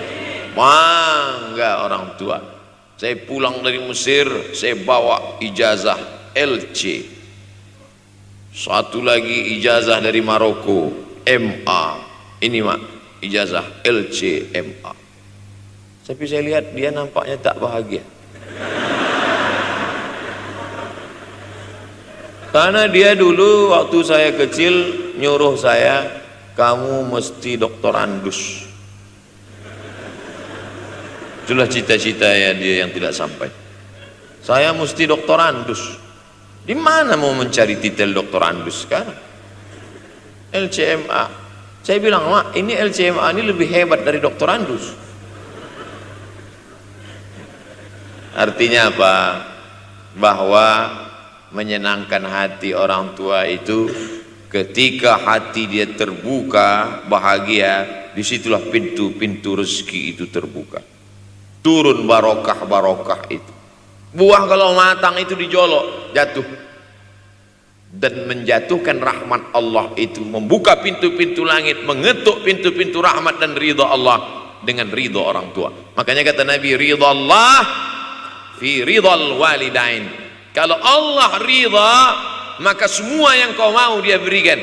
Bangga orang tua. Saya pulang dari Mesir, saya bawa ijazah LC. Satu lagi ijazah dari Maroko, MA. Ini mak, ijazah LC MA. Tapi saya lihat dia nampaknya tak bahagia. Karena dia dulu waktu saya kecil nyuruh saya, "Kamu mesti doktorandus." Itulah cita-cita ya dia yang tidak sampai. Saya mesti doktorandus. Di mana mau mencari titel doktorandus sekarang? LCMA. Saya bilang, "Mak, ini LCMA ini lebih hebat dari doktorandus." Artinya apa? Bahwa menyenangkan hati orang tua itu ketika hati dia terbuka, bahagia, disitulah pintu-pintu rezeki itu terbuka. Turun barokah-barokah itu. Buah kalau matang itu dijolok, jatuh. Dan menjatuhkan rahmat Allah itu, membuka pintu-pintu langit, mengetuk pintu-pintu rahmat dan ridha Allah dengan ridha orang tua. Makanya kata Nabi, ridha Allah fi ridhal walidain. Kalau Allah ridha, maka semua yang kau mau dia berikan.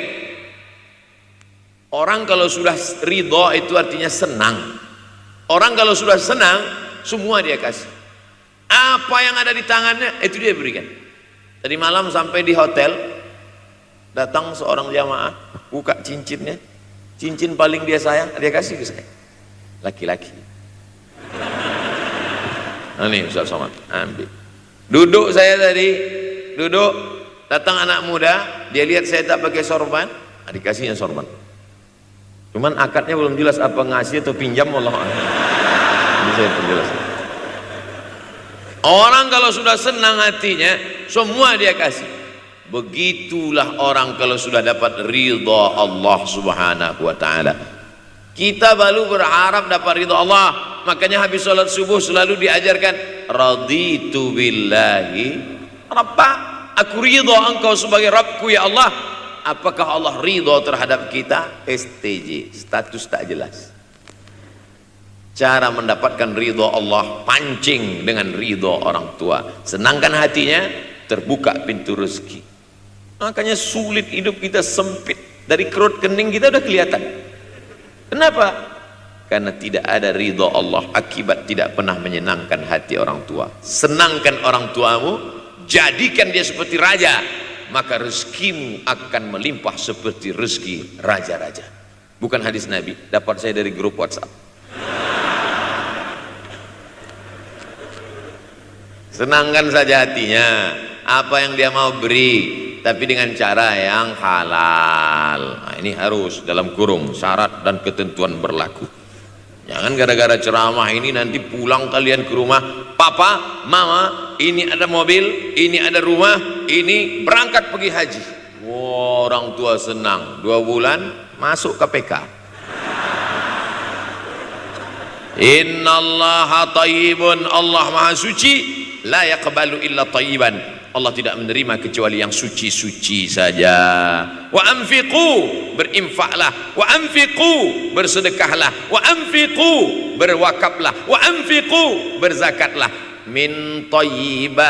Orang kalau sudah ridha itu artinya senang. Orang kalau sudah senang, semua dia kasih. Apa yang ada di tangannya itu dia berikan. Tadi malam sampai di hotel, datang seorang jamaah, buka cincinnya, cincin paling dia sayang, dia kasih ke saya. Laki-laki. Nah nih Ustaz Somad, ambil. Duduk saya tadi, duduk, datang anak muda, dia lihat saya tak pakai sorban, dikasihnya sorban. Cuman akadnya belum jelas apa ngasih atau pinjam, wallahu a'lam. Ini saya perjelas. Orang kalau sudah senang hatinya, semua dia kasih. Begitulah orang kalau sudah dapat ridha Allah Subhanahu wa ta'ala. Kita baru berharap dapat ridha Allah, makanya habis sholat subuh selalu diajarkan, raditu billahi rabba, aku ridha engkau sebagai Rabbku ya Allah. Apakah Allah ridha terhadap kita? STJ, status tak jelas. Cara mendapatkan ridho Allah, pancing dengan ridho orang tua, senangkan hatinya, terbuka pintu rezeki. Makanya sulit hidup kita, sempit. Dari kerut kening kita udah kelihatan. Kenapa? Karena tidak ada ridho Allah, akibat tidak pernah menyenangkan hati orang tua. Senangkan orang tuamu, jadikan dia seperti raja, maka rezekimu akan melimpah seperti rezeki raja-raja. Bukan hadis Nabi, dapat saya dari grup WhatsApp. Senangkan saja hatinya, apa yang dia mau beri, tapi dengan cara yang halal. Nah, ini harus dalam kurung syarat dan ketentuan berlaku. Jangan gara-gara ceramah ini nanti pulang kalian ke rumah, papa, mama, ini ada mobil, ini ada rumah, ini berangkat pergi haji. Wow, orang tua senang, 2 bulan masuk KPK. Innallaha thayyibun, Allah maha suci, la yaqbalu illa thayyiban. Allah tidak menerima kecuali yang suci-suci saja. Wa anfiqu, berinfaklah. Wa anfiqu, bersedekahlah. Wa anfiqu, berwakaflah. Wa anfiqu, berzakatlah. Min thayyibat,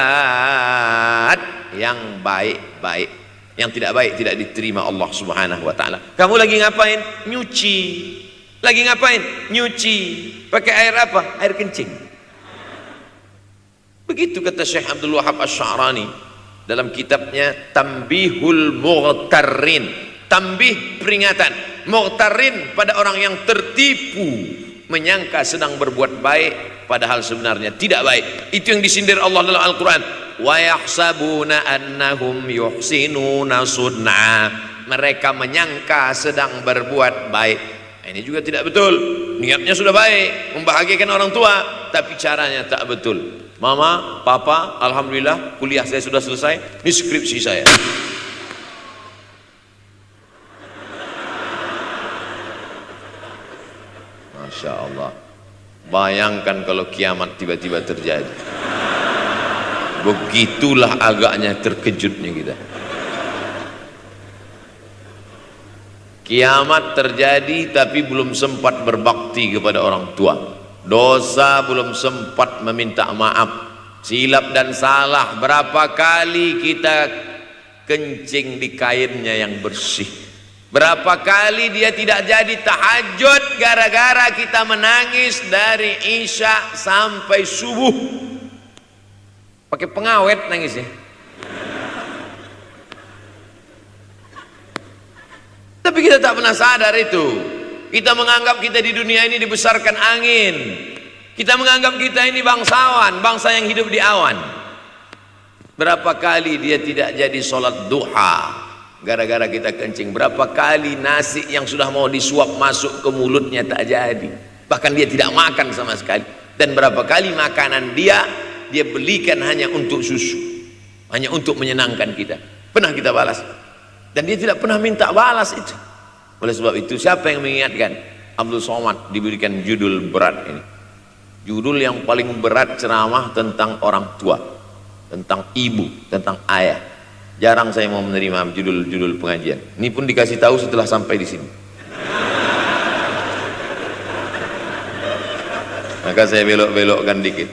yang baik-baik. Yang tidak baik tidak diterima Allah Subhanahu wa taala. Kamu lagi ngapain? Nyuci. Lagi ngapain? Nyuci. Pakai air apa? Air kencing. Begitu kata Syekh Abdul Wahab Asy-Sya'rani dalam kitabnya Tanbihul Mughtarrin. Tanbih, peringatan. Mughtarrin, pada orang yang tertipu, menyangka sedang berbuat baik padahal sebenarnya tidak baik. Itu yang disindir Allah dalam Al-Quran. Wa yahsabuna annahum yuhsinuna sun'a. Mereka menyangka sedang berbuat baik. Nah, ini juga tidak betul. Niatnya sudah baik, membahagiakan orang tua, tapi caranya tak betul. Mama, papa, alhamdulillah kuliah saya sudah selesai, ini skripsi saya. Masya Allah. Bayangkan kalau kiamat tiba-tiba terjadi. Begitulah agaknya terkejutnya kita. Kiamat terjadi tapi belum sempat berbakti kepada orang tua. Dosa belum sempat meminta maaf, silap dan salah. Berapa kali kita kencing di kainnya yang bersih, berapa kali dia tidak jadi tahajud gara-gara kita menangis dari isya sampai subuh, pakai pengawet nangisnya. Tapi kita tak pernah sadar itu. Kita menganggap kita di dunia ini dibesarkan angin. Kita menganggap kita ini bangsawan, bangsa yang hidup di awan. Berapa kali dia tidak jadi sholat duha gara-gara kita kencing. Berapa kali nasi yang sudah mau disuap masuk ke mulutnya tak jadi, bahkan dia tidak makan sama sekali. Dan berapa kali makanan dia belikan hanya untuk susu, hanya untuk menyenangkan kita. Pernah kita balas, dan dia tidak pernah minta balas itu. Oleh sebab itu, siapa yang mengingatkan? Abdul Somad diberikan judul berat ini. Judul yang paling berat ceramah tentang orang tua, tentang ibu, tentang ayah. Jarang saya mau menerima judul-judul pengajian. Ini pun dikasih tahu setelah sampai di sini. Maka saya belok-belokkan dikit.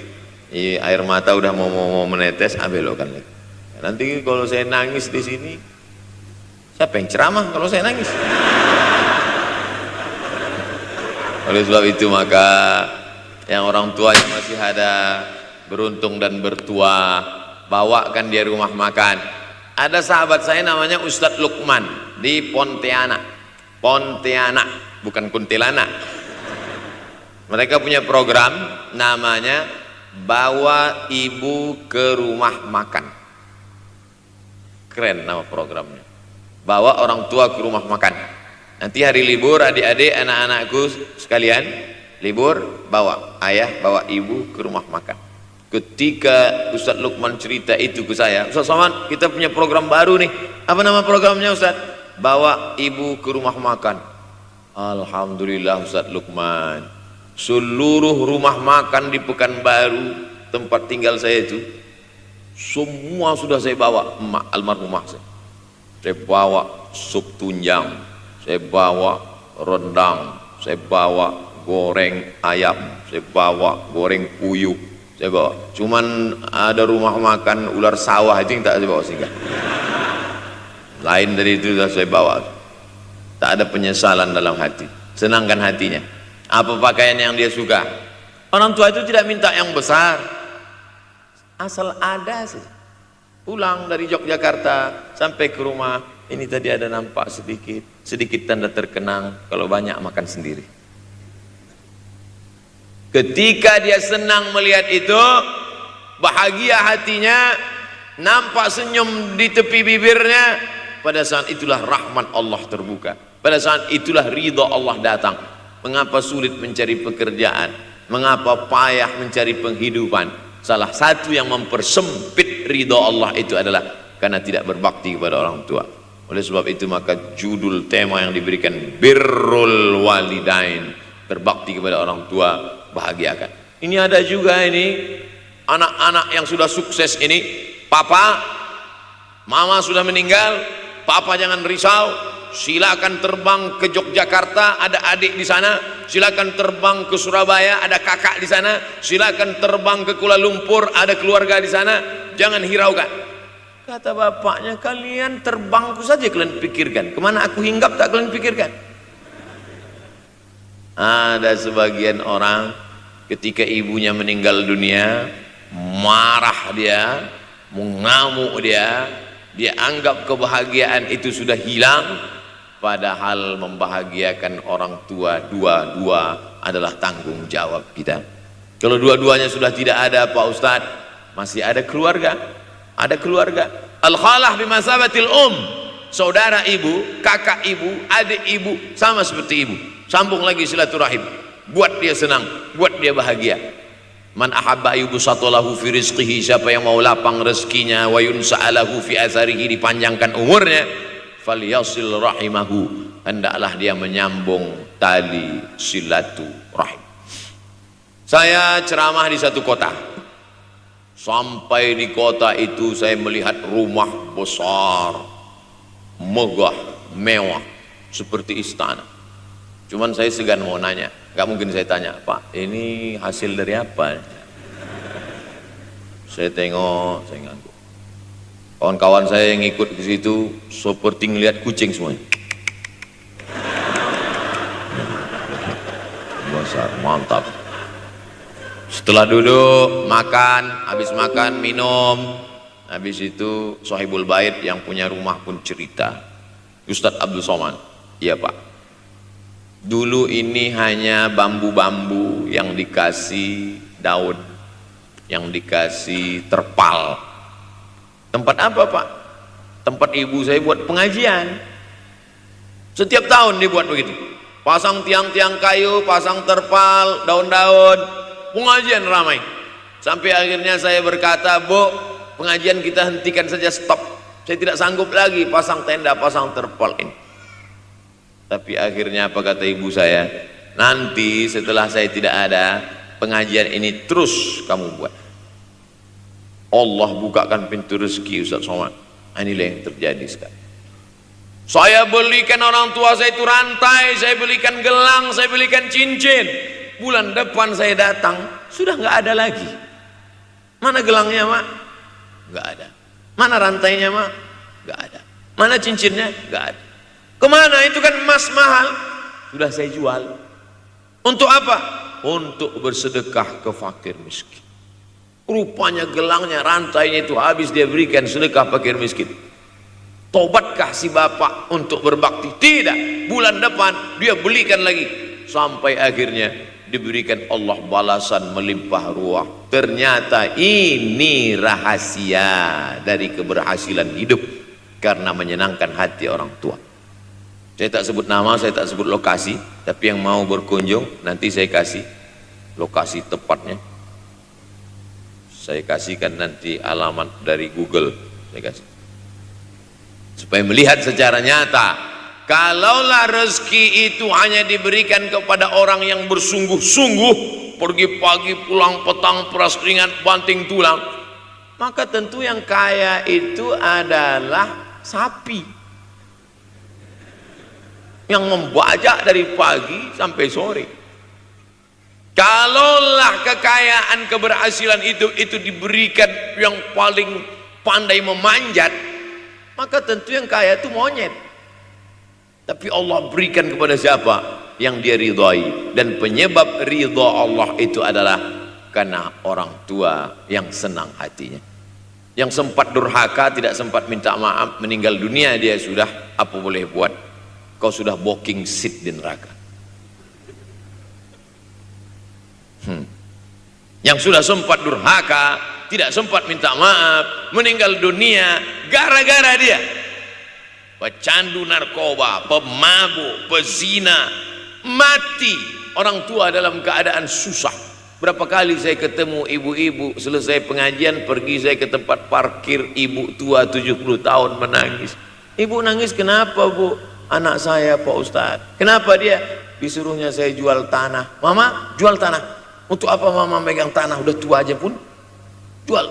Air mata udah mau menetes, belokkan lagi. Nanti kalau saya nangis di sini, siapa yang ceramah kalau saya nangis? Oleh sebab itu, maka yang orang tua yang masih ada, beruntung dan bertua, bawakan dia rumah makan. Ada sahabat saya namanya Ustadz Lukman di Pontianak, bukan Kuntilanak. Mereka punya program namanya Bawa Ibu ke Rumah Makan. Keren nama programnya, bawa orang tua ke rumah makan. Nanti hari libur, adik-adik, anak-anakku sekalian libur, bawa ayah, bawa ibu ke rumah makan. Ketika Ustadz Lukman cerita itu ke saya, Ustadz Somad, kita punya program baru nih. Apa nama programnya Ustadz? Bawa ibu ke rumah makan. Alhamdulillah Ustadz Lukman, seluruh rumah makan di Pekanbaru tempat tinggal saya itu, semua sudah saya bawa. Almarhumah saya bawa sup tunjang, saya bawa rendang, saya bawa goreng ayam, saya bawa goreng puyuh, saya bawa. Cuman ada rumah makan ular sawah itu yang tak saya bawa singgah. Lain dari itu sudah saya bawa. Tak ada penyesalan dalam hati. Senangkan hatinya. Apa pakaian yang dia suka? Orang tua itu tidak minta yang besar, asal ada saja. Pulang dari Yogyakarta sampai ke rumah, ini tadi ada nampak sedikit tanda terkenang, kalau banyak makan sendiri. Ketika dia senang melihat itu, bahagia hatinya, nampak senyum di tepi bibirnya, pada saat itulah rahmat Allah terbuka. Pada saat itulah ridha Allah datang. Mengapa sulit mencari pekerjaan? Mengapa payah mencari penghidupan? Salah satu yang mempersempit ridha Allah itu adalah karena tidak berbakti kepada orang tua. Oleh sebab itu maka judul tema yang diberikan birrul walidain, berbakti kepada orang tua, bahagiakan. Ini ada juga ini anak-anak yang sudah sukses ini, papa, mama sudah meninggal, papa jangan risau, silakan terbang ke Yogyakarta, ada adik di sana, silakan terbang ke Surabaya, ada kakak di sana, silakan terbang ke Kuala Lumpur, ada keluarga di sana, jangan hiraukan. Kata bapaknya, kalian terbangku saja kalian pikirkan, kemana aku hinggap tak kalian pikirkan. Ada sebagian orang ketika ibunya meninggal dunia, marah dia, mengamuk dia anggap kebahagiaan itu sudah hilang, padahal membahagiakan orang tua dua-dua adalah tanggung jawab kita. Kalau dua-duanya sudah tidak ada Pak Ustadz, masih ada keluarga, al-khalah bimasabatil saudara ibu, kakak ibu, adik ibu, sama seperti ibu, sambung lagi silaturahim, buat dia senang, buat dia bahagia. Man ahabba yubsatalahu fi rizqihi, siapa yang mau lapang rezekinya, wa yunsa'alahu fi atharihi, dipanjangkan umurnya, falyasil rahimahu, hendaklah dia menyambung tali silaturahim. Saya ceramah di satu kota. Sampai di kota itu saya melihat rumah besar, megah, mewah, seperti istana. Cuman saya segan mau nanya, gak mungkin saya tanya, Pak, ini hasil dari apa? Saya tengok, saya ngangguk. Kawan-kawan saya yang ikut ke situ seperti ngelihat kucing semuanya. Besar, mantap. Setelah duduk, makan, habis makan, minum, habis itu Sohibul Bait yang punya rumah pun cerita, Ustadz Abdul Somad, iya Pak, dulu ini hanya bambu-bambu yang dikasih daun, yang dikasih terpal. Tempat apa Pak? Tempat ibu saya buat pengajian. Setiap tahun dibuat begitu, pasang tiang-tiang kayu, pasang terpal, daun-daun, pengajian ramai. Sampai akhirnya saya berkata, Bu, pengajian kita hentikan saja, stop, saya tidak sanggup lagi pasang tenda, pasang terpal ini. Tapi akhirnya apa kata ibu saya, nanti setelah saya tidak ada, pengajian ini terus kamu buat. Allah bukakan pintu rezeki Ustaz Somad. Inilah yang terjadi sekarang. Saya belikan orang tua saya itu rantai, saya belikan gelang, saya belikan cincin. Bulan depan saya datang, sudah nggak ada lagi. Mana gelangnya Mak? Nggak ada. Mana rantainya Mak? Nggak ada. Mana cincinnya? Nggak ada. Kemana? Itu kan emas mahal. Sudah saya jual. Untuk apa? Untuk bersedekah ke fakir miskin. Rupanya gelangnya, rantainya itu habis dia berikan sedekah fakir miskin. Tobatkah si bapak untuk berbakti? Tidak. Bulan depan dia belikan lagi. Sampai akhirnya diberikan Allah balasan melimpah ruah. Ternyata ini rahasia dari keberhasilan hidup, karena menyenangkan hati orang tua. Saya tak sebut nama, saya tak sebut lokasi, tapi yang mau berkunjung nanti saya kasih lokasi tepatnya. Saya kasihkan nanti alamat dari Google, saya kasih, supaya melihat secara nyata. Kalaulah rezeki itu hanya diberikan kepada orang yang bersungguh-sungguh, pergi pagi pulang petang, peras keringat, banting tulang, maka tentu yang kaya itu adalah sapi yang membajak dari pagi sampai sore. Kalaulah kekayaan, keberhasilan itu diberikan yang paling pandai memanjat, maka tentu yang kaya itu monyet. Tapi Allah berikan kepada siapa? Yang dia ridhai. Dan penyebab ridha Allah itu adalah karena orang tua yang senang hatinya. Yang sempat durhaka, tidak sempat minta maaf, meninggal dunia dia sudah, apa boleh buat? Kau sudah booking seat di neraka. Yang sudah sempat durhaka, tidak sempat minta maaf, meninggal dunia gara-gara dia pecandu narkoba, pemabuk, pezina, mati orang tua dalam keadaan susah. Berapa kali saya ketemu ibu-ibu selesai pengajian, pergi saya ke tempat parkir, ibu tua 70 tahun menangis. Ibu nangis kenapa bu? Anak saya Pak Ustadz. Kenapa dia? Disuruhnya saya jual tanah. Mama jual tanah. Untuk apa mama megang tanah? Udah tua aja pun jual.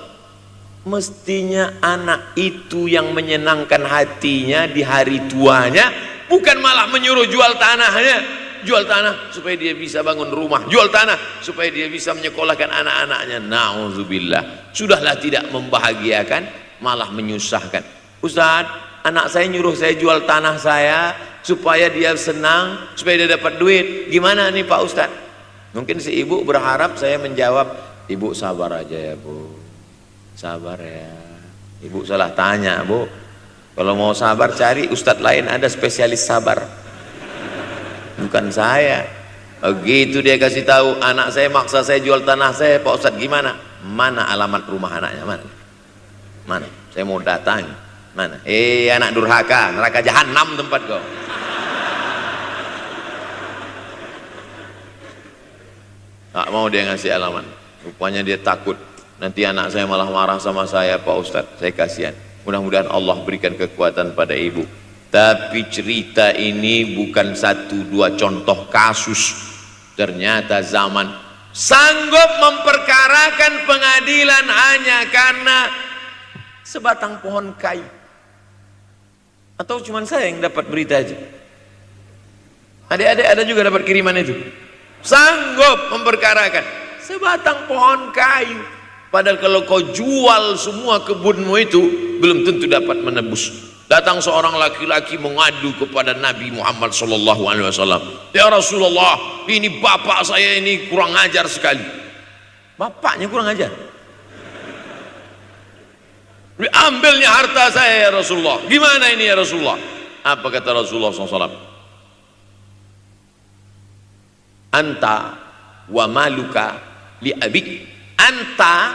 Mestinya anak itu yang menyenangkan hatinya di hari tuanya, bukan malah menyuruh jual tanahnya. Jual tanah supaya dia bisa bangun rumah, jual tanah supaya dia bisa menyekolahkan anak-anaknya. Na'udzubillah. Sudahlah tidak membahagiakan, malah menyusahkan. Ustaz, anak saya nyuruh saya jual tanah saya supaya dia senang, supaya dia dapat duit. Gimana nih Pak Ustaz? Mungkin si ibu berharap saya menjawab, ibu sabar aja ya bu, sabar ya. Ibu salah tanya bu, kalau mau sabar cari ustadz lain, ada spesialis sabar, bukan saya. Begitu dia kasih tahu, anak saya maksa saya jual tanah saya. Pak Ustadz gimana? Mana alamat rumah anaknya? Mana? Saya mau datang. Mana? Anak durhaka, neraka jahanam tempat kau. Tak mau dia ngasih alamat. Rupanya dia takut nanti anak saya malah marah sama saya. Pak Ustadz, saya kasihan. Mudah-mudahan Allah berikan kekuatan pada ibu. Tapi cerita ini bukan satu dua contoh kasus. Ternyata zaman sanggup memperkarakan pengadilan hanya karena sebatang pohon kayu. Atau cuma saya yang dapat berita aja? Adik-adik ada juga dapat kiriman itu? Sanggup memperkarakan sebatang pohon kayu. Padahal kalau kau jual semua kebunmu itu, belum tentu dapat menebus. Datang seorang laki-laki mengadu kepada Nabi Muhammad SAW. Ya Rasulullah, ini bapak saya ini kurang ajar sekali. Bapaknya kurang ajar? Ambilnya harta saya ya Rasulullah. Gimana ini ya Rasulullah? Apa kata Rasulullah SAW? Anta wa maluka li abik. Anta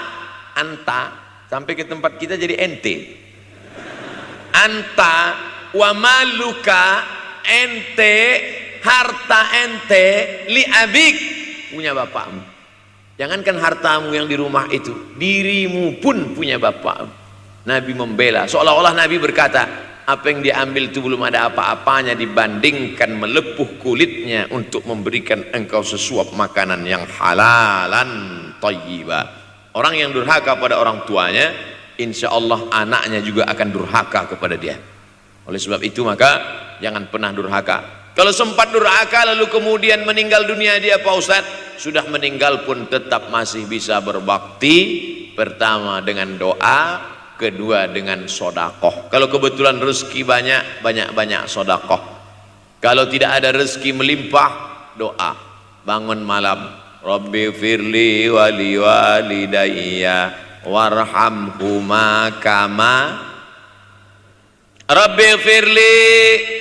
sampai ke tempat kita jadi ente. Anta wa maluka, ente, harta ente, li abik, punya bapakmu. Jangankan hartamu yang di rumah itu, dirimu pun punya bapakmu. Nabi membela, seolah-olah Nabi berkata, apa yang diambil itu belum ada apa-apanya dibandingkan melepuh kulitnya untuk memberikan engkau sesuap makanan yang halalan thayyibah. Orang yang durhaka pada orang tuanya, insya Allah anaknya juga akan durhaka kepada dia. Oleh sebab itu maka jangan pernah durhaka. Kalau sempat durhaka lalu kemudian meninggal dunia dia Pak Ustadz, sudah meninggal pun tetap masih bisa berbakti. Pertama dengan doa, kedua dengan sodakoh. Kalau kebetulan rezeki banyak sodakoh. Kalau tidak ada rezeki melimpah, doa. Bangun malam, Rabbi firli wali walidayya warhamhuma kama Rabbi firli,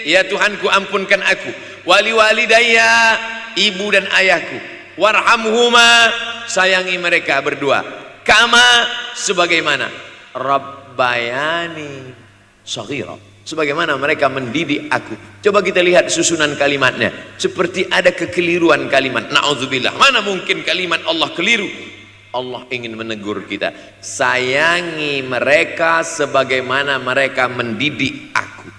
ya Tuhanku ampunkan aku, wali walidayya, ibu dan ayahku, warhamhuma, sayangi mereka berdua, kama, sebagaimana Rabbayani shaghira, sebagaimana mereka mendidik aku. Coba kita lihat susunan kalimatnya, seperti ada kekeliruan kalimat. Na'udzubillah, mana mungkin kalimat Allah keliru. Allah ingin menegur kita, sayangi mereka sebagaimana mereka mendidik aku.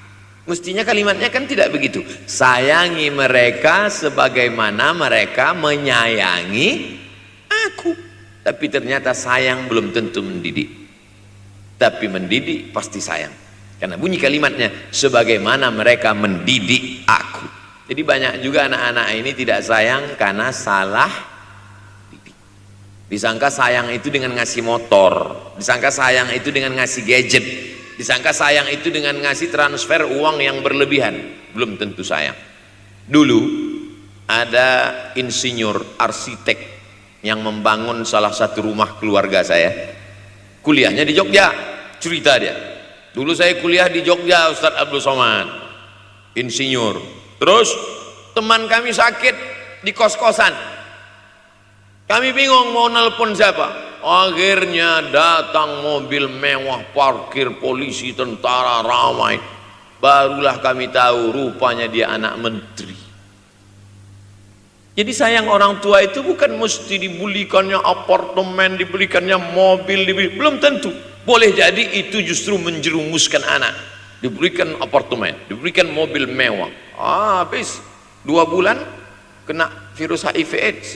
Mestinya kalimatnya kan tidak begitu, sayangi mereka sebagaimana mereka menyayangi aku. Tapi ternyata sayang belum tentu mendidik, tapi mendidik pasti sayang. Karena bunyi kalimatnya, sebagaimana mereka mendidik aku. Jadi banyak juga anak-anak ini tidak sayang karena salah Disangka sayang itu dengan ngasih motor, disangka sayang itu dengan ngasih gadget, disangka sayang itu dengan ngasih transfer uang yang berlebihan. Belum tentu sayang. Dulu ada insinyur arsitek yang membangun salah satu rumah keluarga saya, kuliahnya di Jogja. Cerita dia, dulu saya kuliah di Jogja, Ustadz Abdul Somad, insinyur. Terus teman kami sakit di kos-kosan, kami bingung mau nelpon siapa. Akhirnya datang mobil mewah, parkir polisi, tentara, ramai. Barulah kami tahu rupanya dia anak menteri. Jadi sayang orang tua itu bukan mesti dibelikannya apartemen, dibelikannya mobil, belum tentu. Boleh jadi itu justru menjerumuskan anak. Diberikan apartemen, diberikan mobil mewah. Habis 2 bulan kena virus HIV AIDS.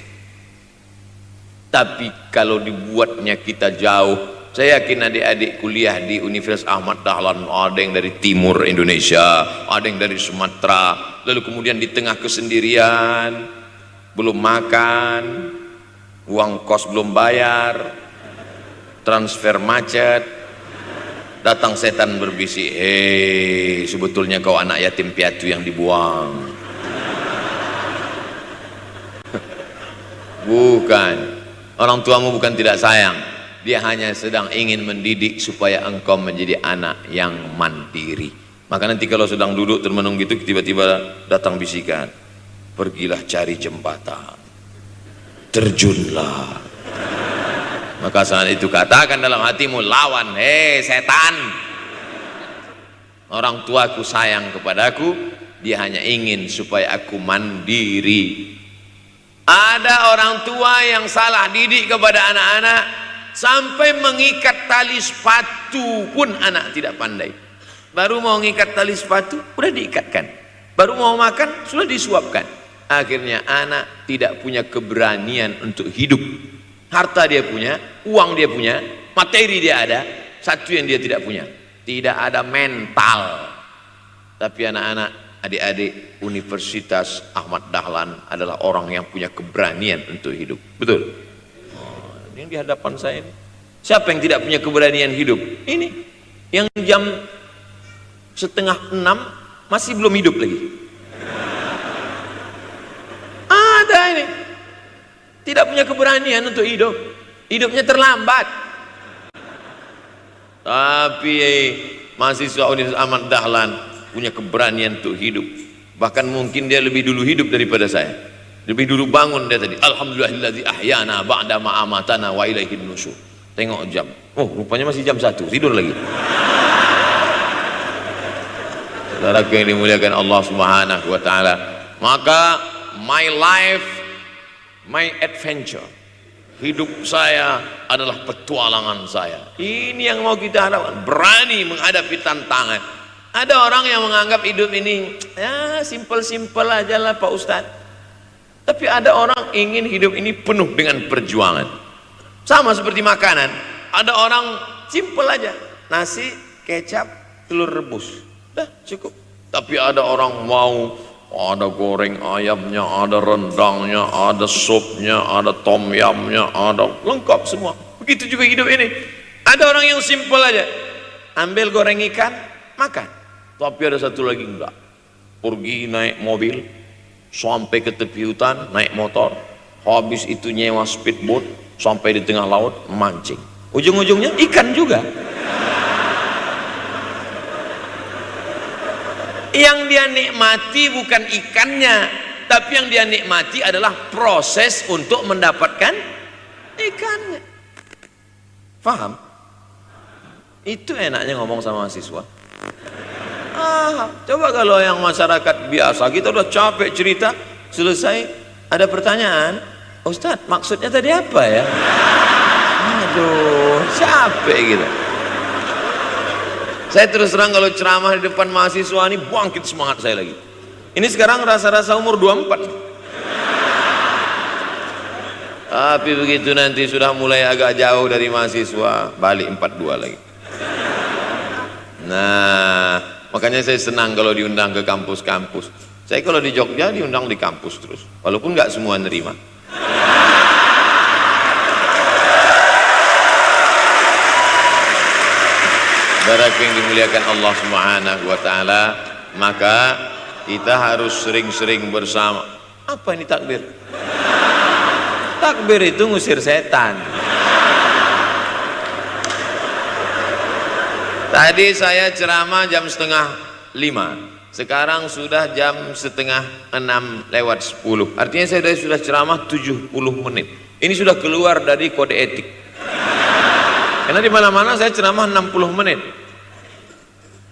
Tapi kalau dibuatnya kita jauh, saya yakin adik-adik kuliah di Universitas Ahmad Dahlan, ada yang dari timur Indonesia, ada yang dari Sumatera, lalu kemudian di tengah kesendirian, belum makan, uang kos belum bayar, transfer macet, datang setan berbisik, hei sebetulnya kau anak yatim piatu yang dibuang. Bukan. Orang tuamu bukan tidak sayang, dia hanya sedang ingin mendidik supaya engkau menjadi anak yang mandiri. Maka nanti kalau sedang duduk termenung gitu, tiba-tiba datang bisikan, pergilah cari jembatan, terjunlah. Maka saat itu katakan dalam hatimu, lawan, hei setan. Orang tuaku sayang kepadaku, dia hanya ingin supaya aku mandiri. Ada orang tua yang salah didik kepada anak-anak, sampai mengikat tali sepatu pun anak tidak pandai. Baru mau mengikat tali sepatu sudah diikatkan, baru mau makan sudah disuapkan. Akhirnya anak tidak punya keberanian untuk hidup. Harta dia punya, uang dia punya, materi dia ada, satu yang dia tidak punya, tidak ada mental. Tapi anak-anak, adik-adik Universitas Ahmad Dahlan adalah orang yang punya keberanian untuk hidup. Betul? Ini yang di hadapan saya ini. Siapa yang tidak punya keberanian hidup? Ini yang jam 5:30 masih belum hidup lagi. Ada ini tidak punya keberanian untuk hidup, hidupnya terlambat. Tapi mahasiswa Universitas Ahmad Dahlan punya keberanian untuk hidup. Bahkan mungkin dia lebih dulu hidup daripada saya. Lebih dulu bangun dia tadi. Alhamdulillahillazi ahyana ba'da ma amatana wa ilaihin nusyur. Tengok jam. Oh, rupanya masih jam 1. Tidur lagi. Saudaraku yang dimuliakan Allah Subhanahu wa taala. Maka my life, my adventure. Hidup saya adalah petualangan saya. Ini yang mau kita harapkan. Berani menghadapi tantangan. Ada orang yang menganggap hidup ini ya simpel-simpel aja lah Pak Ustadz. Tapi ada orang ingin hidup ini penuh dengan perjuangan. Sama seperti makanan. Ada orang simpel aja, nasi, kecap, telur rebus, dah cukup. Tapi ada orang mau ada goreng ayamnya, ada rendangnya, ada supnya, ada tom yamnya, ada lengkap semua. Begitu juga hidup ini. Ada orang yang simpel aja, ambil goreng ikan, makan. Tapi ada satu lagi enggak, pergi naik mobil sampai ke tepi hutan, naik motor, habis itu nyewa speedboat sampai di tengah laut mancing, ujung-ujungnya ikan juga. Yang dia nikmati bukan ikannya, tapi yang dia nikmati adalah proses untuk mendapatkan ikannya. Paham? Itu enaknya ngomong sama mahasiswa. Coba kalau yang masyarakat biasa, kita udah capek cerita, selesai ada pertanyaan, Ustadz maksudnya tadi apa ya? Aduh, capek gitu. Saya terus terang kalau ceramah di depan mahasiswa ini bangkit semangat saya lagi. Ini sekarang rasa-rasa umur 24. Tapi begitu nanti sudah mulai agak jauh dari mahasiswa, balik 42 lagi. Nah, makanya saya senang kalau diundang ke kampus-kampus. Saya kalau di Jogja diundang di kampus terus, walaupun nggak semua nerima. Saudaraku yang dimuliakan Allah Subhanahu wa taala, maka kita harus sering-sering bersama. Apa ini takbir? Takbir itu ngusir setan. Tadi saya ceramah jam 4:30, sekarang sudah jam 5:30 artinya saya sudah ceramah 70 menit. Ini sudah keluar dari kode etik, karena di mana-mana saya ceramah 60 menit.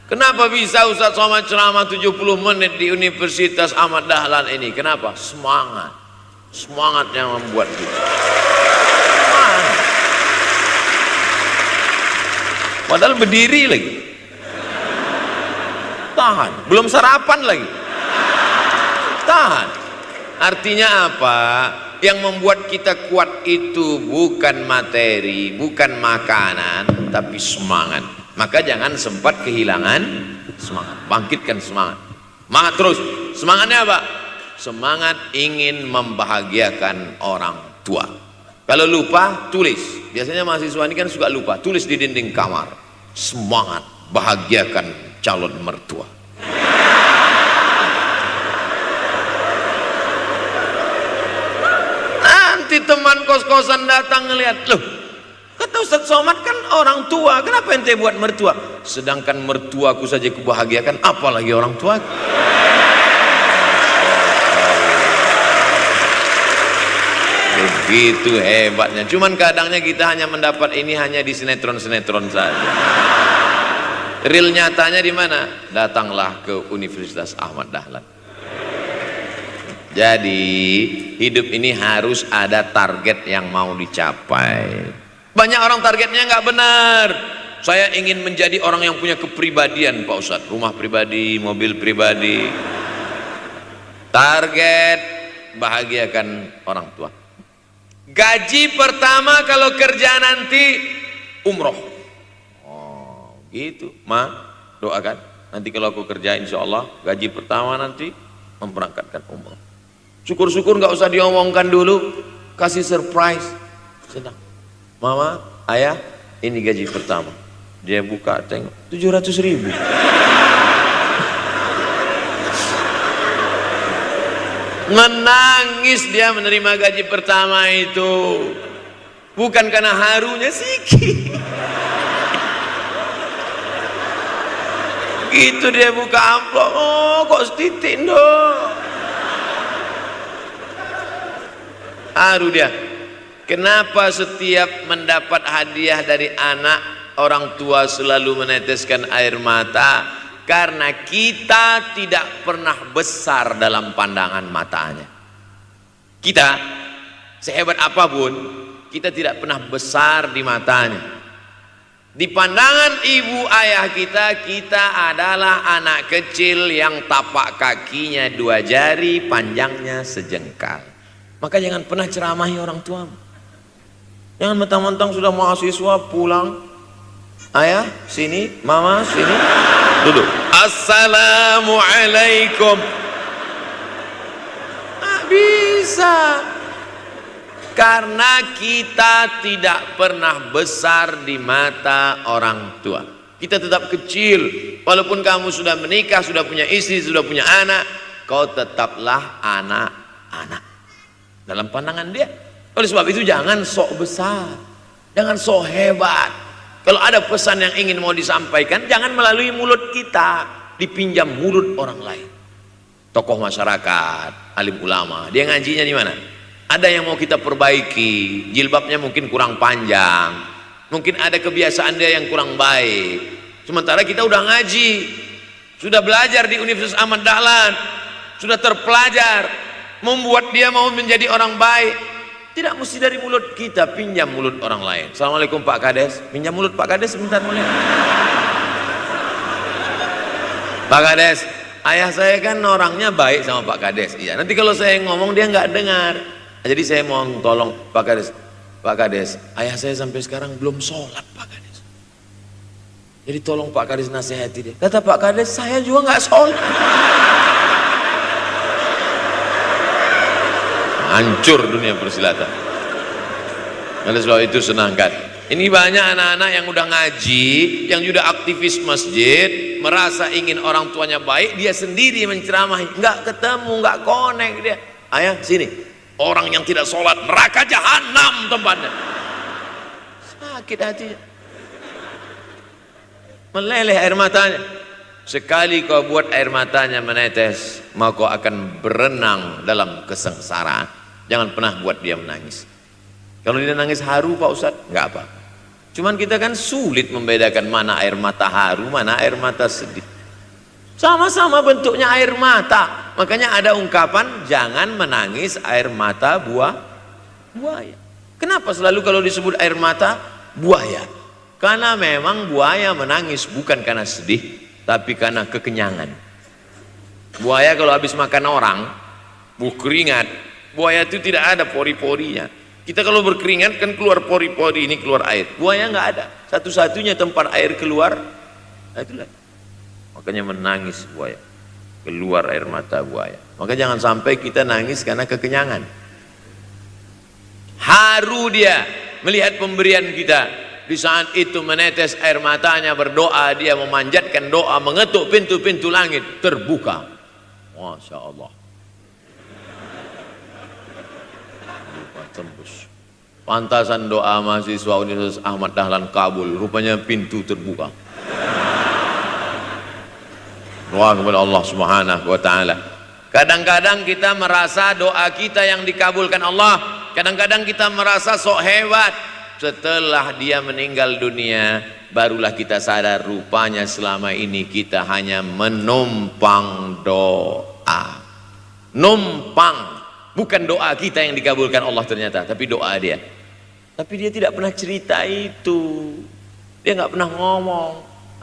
Kenapa bisa Ustaz Somad ceramah 70 menit di Universitas Ahmad Dahlan ini? Kenapa? Semangat yang membuat kita. Padahal berdiri lagi, tahan, belum sarapan lagi, tahan. Artinya apa? Yang membuat kita kuat itu bukan materi, bukan makanan, tapi semangat. Maka jangan sempat kehilangan semangat, bangkitkan semangat. Semangat terus. Semangatnya apa? Semangat ingin membahagiakan orang tua. Kalau lupa, tulis. Biasanya mahasiswa ini kan suka lupa, tulis di dinding kamar. Semangat bahagiakan calon mertua. Nanti teman kos-kosan datang ngelihat, loh, kata Ustaz Somad kan orang tua, kenapa ente buat mertua? Sedangkan mertuaku saja kubahagiakan, apalagi orang tua. Begitu hebatnya. Cuman kadangnya kita hanya mendapat ini hanya di sinetron-sinetron saja. Real nyatanya di mana? Datanglah ke Universitas Ahmad Dahlan. Jadi hidup ini harus ada target yang mau dicapai. Banyak orang targetnya nggak benar. Saya ingin menjadi orang yang punya kepribadian, Pak Ustadz, rumah pribadi, mobil pribadi. Target bahagiakan orang tua. Gaji pertama kalau kerja nanti umroh. Oh gitu, Ma, doakan. Nanti kalau aku kerja insya Allah gaji pertama nanti memberangkatkan umroh. Syukur-syukur nggak usah diomongkan dulu, kasih surprise. Senang. Mama, ayah, ini gaji pertama. Dia buka tengok 700.000. Menangis dia menerima gaji pertama itu, bukan karena harunya sikit. Gitu dia buka amplop, oh kok setitik dong. Haru dia. Kenapa setiap mendapat hadiah dari anak, orang tua selalu meneteskan air mata? Karena kita tidak pernah besar dalam pandangan matanya. Kita sehebat apapun, kita tidak pernah besar di matanya. Di pandangan ibu ayah kita, kita adalah anak kecil yang tapak kakinya 2 jari, panjangnya sejengkal. Maka jangan pernah ceramahi orang tuamu. Jangan mentang-mentang sudah mahasiswa pulang, ayah sini, mama sini, duduk. Assalamualaikum. Nggak bisa. Karena kita tidak pernah besar di mata orang tua. Kita tetap kecil. Walaupun kamu sudah menikah, sudah punya istri, sudah punya anak, kau tetaplah anak-anak dalam pandangan dia. Oleh sebab itu jangan sok besar, jangan sok hebat. Kalau ada pesan yang ingin mau disampaikan, jangan melalui mulut kita, dipinjam mulut orang lain. Tokoh masyarakat, alim ulama, dia ngajinya di mana? Ada yang mau kita perbaiki, jilbabnya mungkin kurang panjang, mungkin ada kebiasaan dia yang kurang baik. Sementara kita udah ngaji, sudah belajar di Universitas Ahmad Dahlan, sudah terpelajar, membuat dia mau menjadi orang baik. Tidak mesti dari mulut kita, pinjam mulut orang lain. Assalamualaikum Pak Kades, pinjam mulut Pak Kades sebentar boleh? Pak Kades, ayah saya kan orangnya baik sama Pak Kades. Iya, nanti kalau saya ngomong dia nggak dengar. Jadi saya mau tolong Pak Kades. Pak Kades, ayah saya sampai sekarang belum sholat Pak Kades. Jadi tolong Pak Kades nasihati dia. Kata Pak Kades, saya juga nggak sholat. Hancur dunia persilatan. Oleh sebab itu senangkan Ini banyak anak-anak yang udah ngaji, yang sudah aktivis masjid, merasa ingin orang tuanya baik, dia sendiri menceramahi, nggak ketemu, nggak connect dia. Ayah sini, orang yang tidak sholat neraka jahanam tempatnya. Sakit hatinya, meleleh air matanya. Sekali kau buat air matanya menetes, maka kau akan berenang dalam kesengsaraan. Jangan pernah buat dia menangis. Kalau dia nangis haru Pak Ustadz, nggak apa. Cuman kita kan sulit membedakan mana air mata haru, mana air mata sedih. Sama-sama bentuknya air mata. Makanya ada ungkapan jangan menangis air mata buaya. Kenapa selalu kalau disebut air mata buaya? Karena memang buaya menangis bukan karena sedih, tapi karena kekenyangan. Buaya kalau habis makan orang, keringat. Buaya itu tidak ada pori-porinya. Kita kalau berkeringat kan keluar pori-pori, ini keluar air. Buaya nggak ada. Satu-satunya tempat air keluar, itulah. Makanya menangis buaya. Keluar air mata buaya. Maka jangan sampai kita nangis karena kekenyangan. Haru dia melihat pemberian kita. Di saat itu menetes air matanya, berdoa, dia memanjatkan doa, mengetuk pintu-pintu langit, terbuka. Masya Allah. Tembus. Pantasan doa mahasiswa Universitas Ahmad Dahlan kabul, rupanya pintu terbuka. Doa kepada Allah Subhanahu wa taala. Kadang-kadang kita merasa doa kita yang dikabulkan Allah, kadang-kadang kita merasa sok hebat. Setelah dia meninggal dunia, barulah kita sadar rupanya selama ini kita hanya menumpang doa. Numpang. Bukan doa kita yang dikabulkan Allah ternyata, tapi doa dia. Tapi dia tidak pernah cerita itu. Dia nggak pernah ngomong.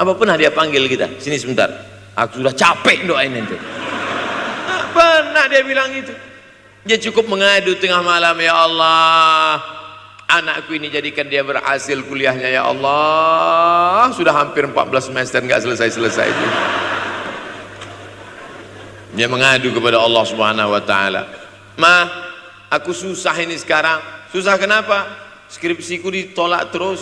Apa pernah dia panggil kita? Sini sebentar. Aku sudah capek doain itu. Nggak pernah dia bilang itu. Dia cukup mengadu tengah malam, ya Allah, anakku ini jadikan dia berhasil kuliahnya, ya Allah. Sudah hampir 14 semester nggak selesai-selesai itu. Dia mengadu kepada Allah Subhanahu wa taala. Ma, aku susah ini sekarang. Susah kenapa? Skripsiku ditolak terus.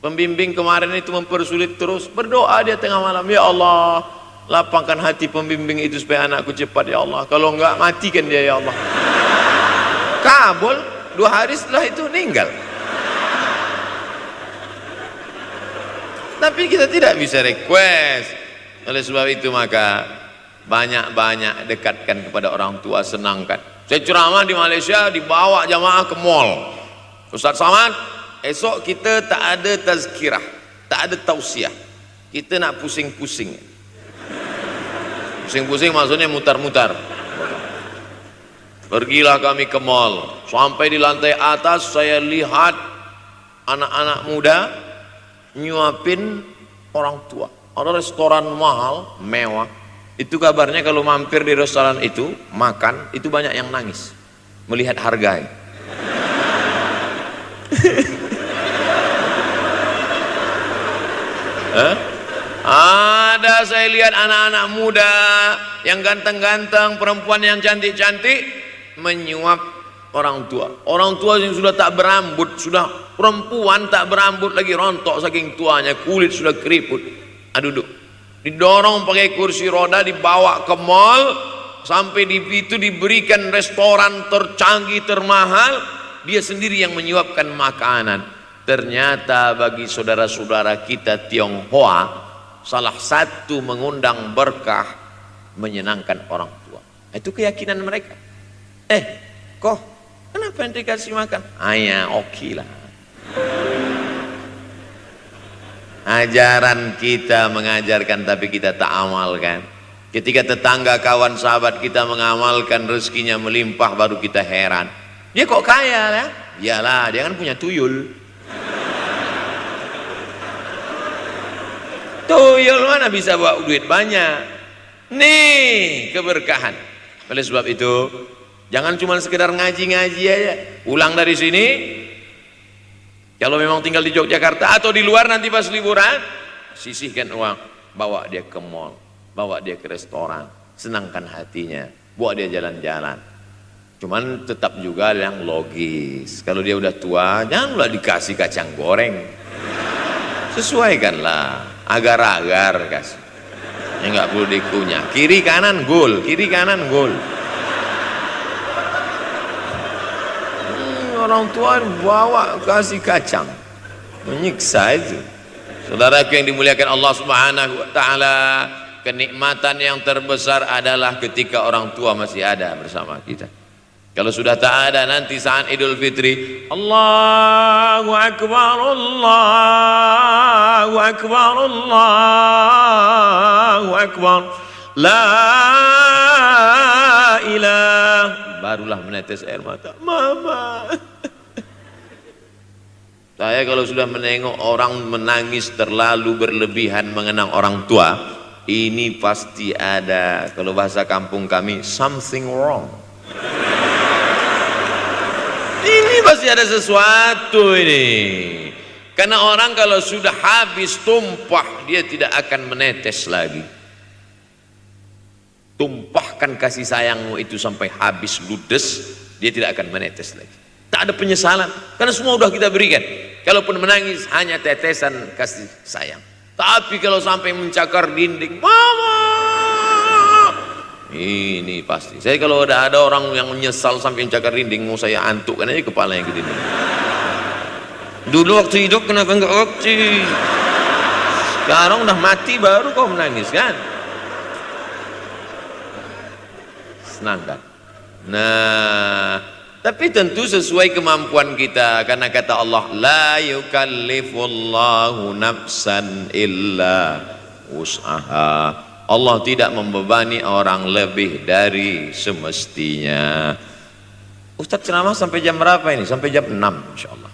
Pembimbing kemarin itu mempersulit terus. Berdoa dia tengah malam, ya Allah, lapangkan hati pembimbing itu supaya anakku cepat, ya Allah. Kalau enggak, matikan dia, ya Allah. Kabul, 2 hari setelah itu meninggal. Tapi kita tidak bisa request. Oleh sebab itu maka banyak-banyak dekatkan kepada orang tua, senangkan. Saya ceramah di Malaysia, dibawa jamaah ke mall. Ustaz Samad, esok kita tak ada tazkirah, tak ada tausiah. Kita nak pusing-pusing. Pusing-pusing maksudnya mutar-mutar. Pergilah kami ke mall. Sampai di lantai atas saya lihat anak-anak muda nyuapin orang tua. Ada restoran mahal, mewah. Itu kabarnya kalau mampir di restoran itu makan, itu banyak yang nangis melihat harganya. Ada saya lihat anak-anak muda yang ganteng-ganteng, perempuan yang cantik-cantik menyuap orang tua. Orang tua yang sudah tak berambut, sudah perempuan tak berambut lagi, rontok saking tuanya, kulit sudah keriput. Duduk. Didorong pakai kursi roda, dibawa ke mall, sampai di situ diberikan restoran tercanggih, termahal, dia sendiri yang menyuapkan makanan. Ternyata bagi saudara-saudara kita Tionghoa, salah satu mengundang berkah menyenangkan orang tua. Itu keyakinan mereka. Kok kenapa yang dikasih makan? Ya oke lah. Ajaran kita mengajarkan tapi kita tak amalkan. Ketika tetangga, kawan, sahabat kita mengamalkan, rezekinya melimpah, baru kita heran. Dia kok kaya ya? Iyalah, dia kan punya tuyul. Tuyul mana bisa bawa duit banyak? Nih keberkahan. Oleh sebab itu jangan cuma sekedar ngaji-ngaji aja. Pulang dari sini, kalau memang tinggal di Yogyakarta atau di luar nanti pas liburan, sisihkan uang, bawa dia ke mall, bawa dia ke restoran, senangkan hatinya, bawa dia jalan-jalan. Cuman tetap juga yang logis. Kalau dia udah tua, janganlah dikasih kacang goreng. Sesuaikanlah, agar-agar kasih. Ya nggak perlu dikunyah. Kiri kanan gol, kiri kanan gol. Orang tua bawa kasih kacang, menyiksa itu. Saudaraku yang dimuliakan Allah Subhanahu wa taala, kenikmatan yang terbesar adalah ketika orang tua masih ada bersama kita. Kalau sudah tak ada, nanti saat Idul Fitri, Allahu Akbar, Allahu Akbar, Allahu Akbar, la ilah, barulah menetes air mata. Mama. Saya kalau sudah menengok orang menangis terlalu berlebihan mengenang orang tua, ini pasti ada, kalau bahasa kampung kami, something wrong. Ini pasti ada sesuatu ini. Karena orang kalau sudah habis tumpah, dia tidak akan menetes lagi. Tumpahkan kasih sayangmu itu sampai habis ludes, dia tidak akan menetes lagi. Tak ada penyesalan, karena semua sudah kita berikan. Kalaupun menangis hanya tetesan kasih sayang. Tapi kalau sampai mencakar dinding, mama, ini pasti. Saya kalau ada orang yang menyesal sampai mencakar dinding, mau saya antukkan aja kepalanya ke dinding. Dulu waktu hidup kenapa enggak waktu? Sekarang udah mati baru kau menangis kan? Senang kan? Nah, tapi tentu sesuai kemampuan kita, karena kata Allah, la yukallifullahu nafsan illa wus'aha. Allah tidak membebani orang lebih dari semestinya. Ustaz ceramah sampai jam berapa ini? Sampai jam 6 insyaallah.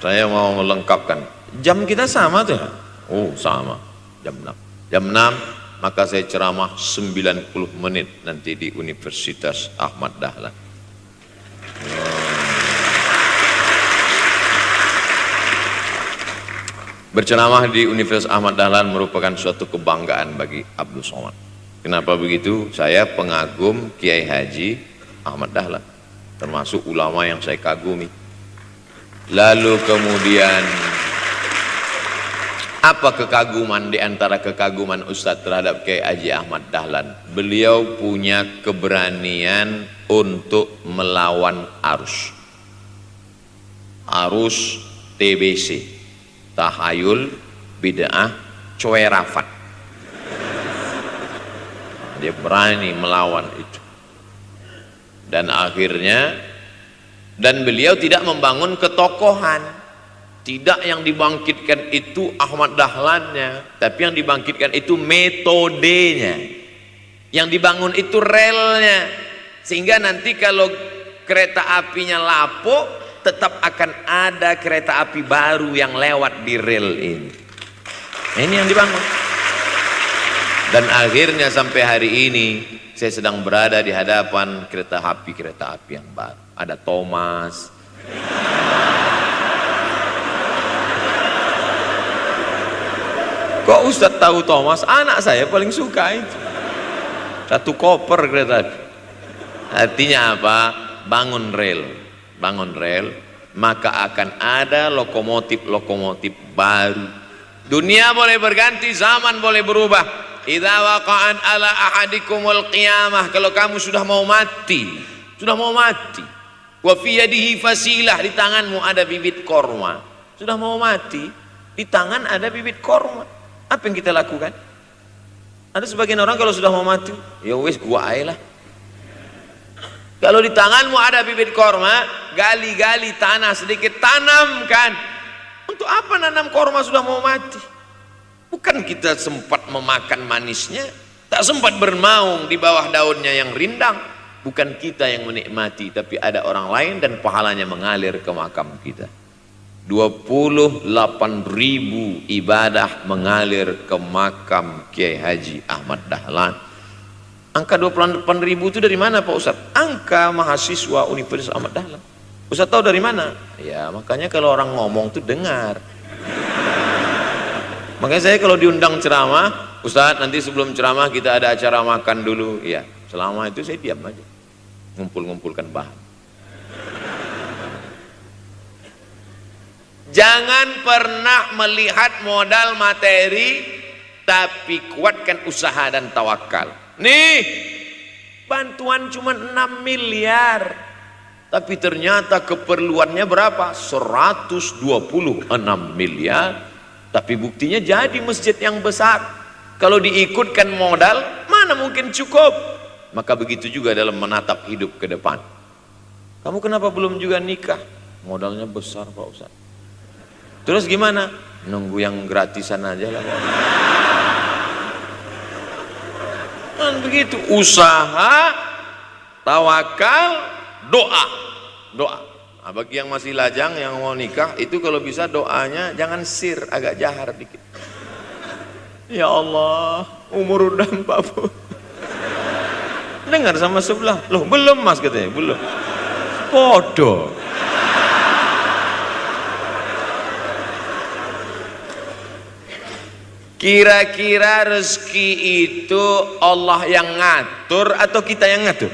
Saya mau melengkapkan. Jam kita sama tuh. Oh, sama. Jam 6. Jam 6 maka saya ceramah 90 menit nanti di Universitas Ahmad Dahlan. Berceramah di Universitas Ahmad Dahlan merupakan suatu kebanggaan bagi Abdul Somad. Kenapa begitu? Saya pengagum Kiai Haji Ahmad Dahlan, termasuk ulama yang saya kagumi. Lalu kemudian apa kekaguman di antara kekaguman Ustadz terhadap Kiai Haji Ahmad Dahlan? Beliau punya keberanian untuk melawan arus TBC, tahayul, bid'ah, coerafat. Dia berani melawan itu. Dan akhirnya, dan beliau tidak membangun ketokohan. Tidak yang dibangkitkan itu Ahmad Dahlannya, tapi yang dibangkitkan itu metodenya. Yang dibangun itu relnya. Sehingga nanti kalau kereta apinya lapuk, tetap akan ada kereta api baru yang lewat di rel ini. Ini yang dibangun. Dan akhirnya sampai hari ini saya sedang berada di hadapan kereta api yang baru. Ada Thomas. Kok Ustadz tahu Thomas? Anak saya paling suka itu. Satu koper kereta api. Artinya apa? Bangun rel, maka akan ada lokomotif baru. Dunia boleh berganti, zaman boleh berubah. Idza waqa'at ala ahadikumul qiyamah, kalau kamu sudah mau mati, wa fi yadihi fasilah, di tanganmu ada bibit korma. Sudah mau mati, di tangan ada bibit korma. Apa yang kita lakukan? Ada sebagian orang kalau sudah mau mati, ya wes gua aja lah. Kalau di tanganmu ada bibit korma, gali-gali tanah sedikit, tanamkan. Untuk apa nanam korma sudah mau mati? Bukan kita sempat memakan manisnya, tak sempat bermaung di bawah daunnya yang rindang. Bukan kita yang menikmati, tapi ada orang lain dan pahalanya mengalir ke makam kita. 28.000 ibadah mengalir ke makam Kiai Haji Ahmad Dahlan. Angka 28.000 itu dari mana Pak Ustaz? Angka mahasiswa Universitas Ahmad Dahlan. Ustaz tahu dari mana? Ya makanya kalau orang ngomong tuh dengar. Makanya saya kalau diundang ceramah, Ustaz nanti sebelum ceramah kita ada acara makan dulu. Ya selama itu saya diam aja. ngumpul-ngumpulkan bahan. Jangan pernah melihat modal materi, tapi kuatkan usaha dan tawakal. Nih, bantuan cuma 6 miliar, tapi ternyata keperluannya berapa? 126 miliar. Tapi buktinya jadi masjid yang besar. Kalau diikutkan modal, mana mungkin cukup? Maka begitu juga dalam menatap hidup ke depan. Kamu kenapa belum juga nikah? Modalnya besar Pak Ustaz. Terus gimana? Nunggu yang gratisan aja lah. Dan begitu, usaha, tawakal, doa. Doa. Nah, bagi yang masih lajang, yang mau nikah, itu kalau bisa doanya jangan sir, agak jahar dikit. Ya Allah, umur udah 40. Dengar sama sebelah, loh belum mas katanya, belum. Bodoh. Kira-kira rezeki itu Allah yang ngatur atau kita yang ngatur?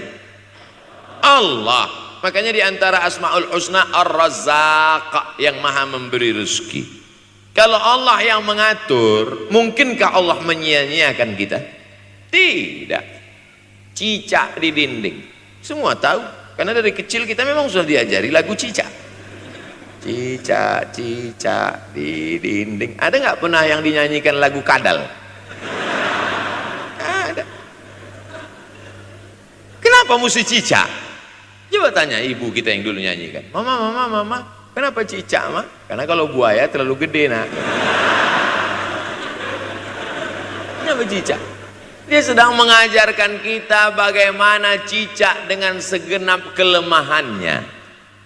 Allah. Makanya di antara Asmaul Husna Ar-Razzaq, yang maha memberi rezeki. Kalau Allah yang mengatur, mungkinkah Allah menyia-nyiakan kita? Tidak. Cicak di dinding, semua tahu, karena dari kecil kita memang sudah diajari lagu cicak. Cicak, cicak di dinding. Ada nggak pernah yang dinyanyikan lagu kadal? Ada. Kenapa mesti cicak? Coba tanya ibu kita yang dulu nyanyikan. Mama, kenapa cicak, Ma? Karena kalau buaya terlalu gede, nak. Kenapa cicak? Dia sedang mengajarkan kita bagaimana cicak dengan segenap kelemahannya.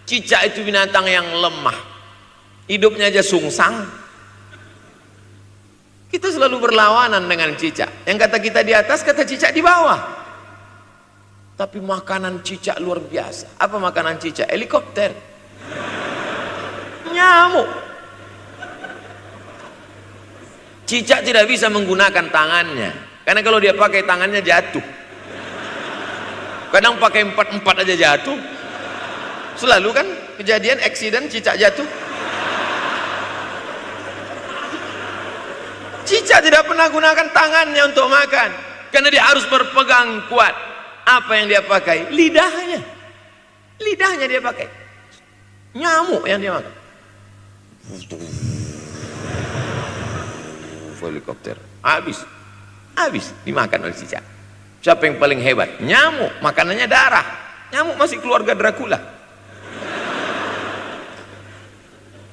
Cicak itu binatang yang lemah, hidupnya aja sungsang. Kita selalu berlawanan dengan cicak. Yang kata kita di atas, kata cicak di bawah. Tapi makanan cicak luar biasa. Apa makanan cicak? Helikopter, nyamuk. Cicak tidak bisa menggunakan tangannya, karena kalau dia pakai tangannya jatuh. Kadang pakai 4 aja jatuh. Selalu kan kejadian eksiden cicak jatuh. Cicak tidak pernah gunakan tangannya untuk makan, karena dia harus berpegang kuat. Apa yang dia pakai? Lidahnya. Lidahnya dia pakai. Nyamuk yang dia makan. Helikopter. Habis dimakan oleh cicak. Siapa yang paling hebat? Nyamuk. Makanannya darah. Nyamuk masih keluarga Dracula.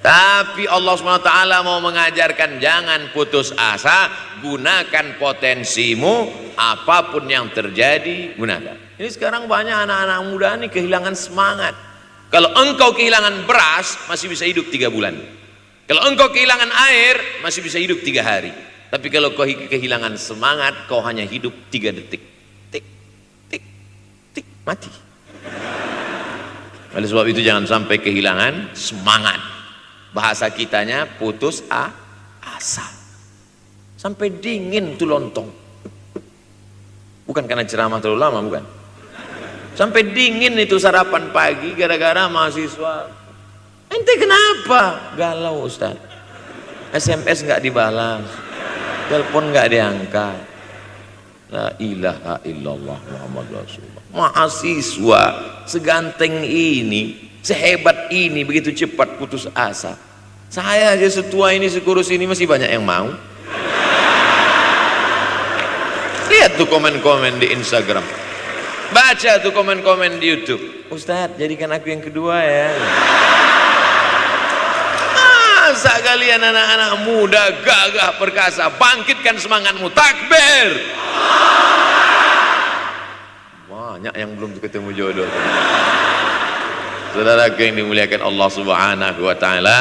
Tapi Allah SWT mau mengajarkan jangan putus asa, gunakan potensimu, apapun yang terjadi gunakan. Ini sekarang banyak anak-anak muda nih kehilangan semangat. Kalau engkau kehilangan beras masih bisa hidup 3 bulan. Kalau engkau kehilangan air masih bisa hidup 3 hari. Tapi kalau kau kehilangan semangat, kau hanya hidup 3 detik. Tik, tik, tik, mati. Oleh sebab itu jangan sampai kehilangan semangat. Bahasa kitanya putus asa, sampai dingin tuh lontong. Bukan karena ceramah terlalu lama, bukan. Sampai dingin itu sarapan pagi gara-gara mahasiswa. Ente kenapa? Galau Ustaz. SMS nggak dibalas, telepon nggak diangkat. La ilaha illallah Muhammad Rasulullah. Mahasiswa seganteng ini, sehebat ini, begitu cepat putus asa. Saya aja setua ini, sekurus ini masih banyak yang mau. Lihat tuh komen-komen di Instagram, baca tuh komen-komen di YouTube. Ustadz, jadikan aku yang kedua ya. Masa kalian anak-anak muda gagah perkasa, bangkitkan semangatmu, takbir. Banyak yang belum ketemu jodoh. Saudara yang dimuliakan Allah Subhanahu wa taala,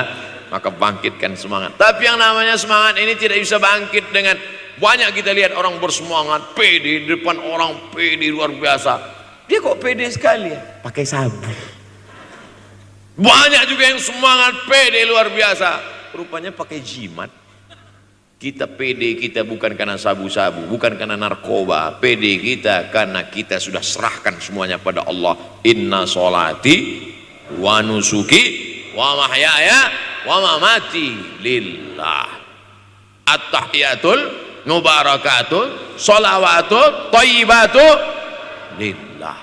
maka bangkitkan semangat. Tapi yang namanya semangat ini tidak bisa bangkit dengan banyak. Kita lihat orang bersemangat, pede di depan orang, pede luar biasa. Dia kok pede sekali ya? Pakai sabun. Banyak juga yang semangat, pede luar biasa, rupanya pakai jimat. Kita pede kita bukan karena sabu-sabu, bukan karena narkoba. Pede kita karena kita sudah serahkan semuanya pada Allah. Inna sholati wa nusuki wa mahyaya wa mamati lillah. At-tahiyatul mubarakatul sholawatu thayyibatu lillah.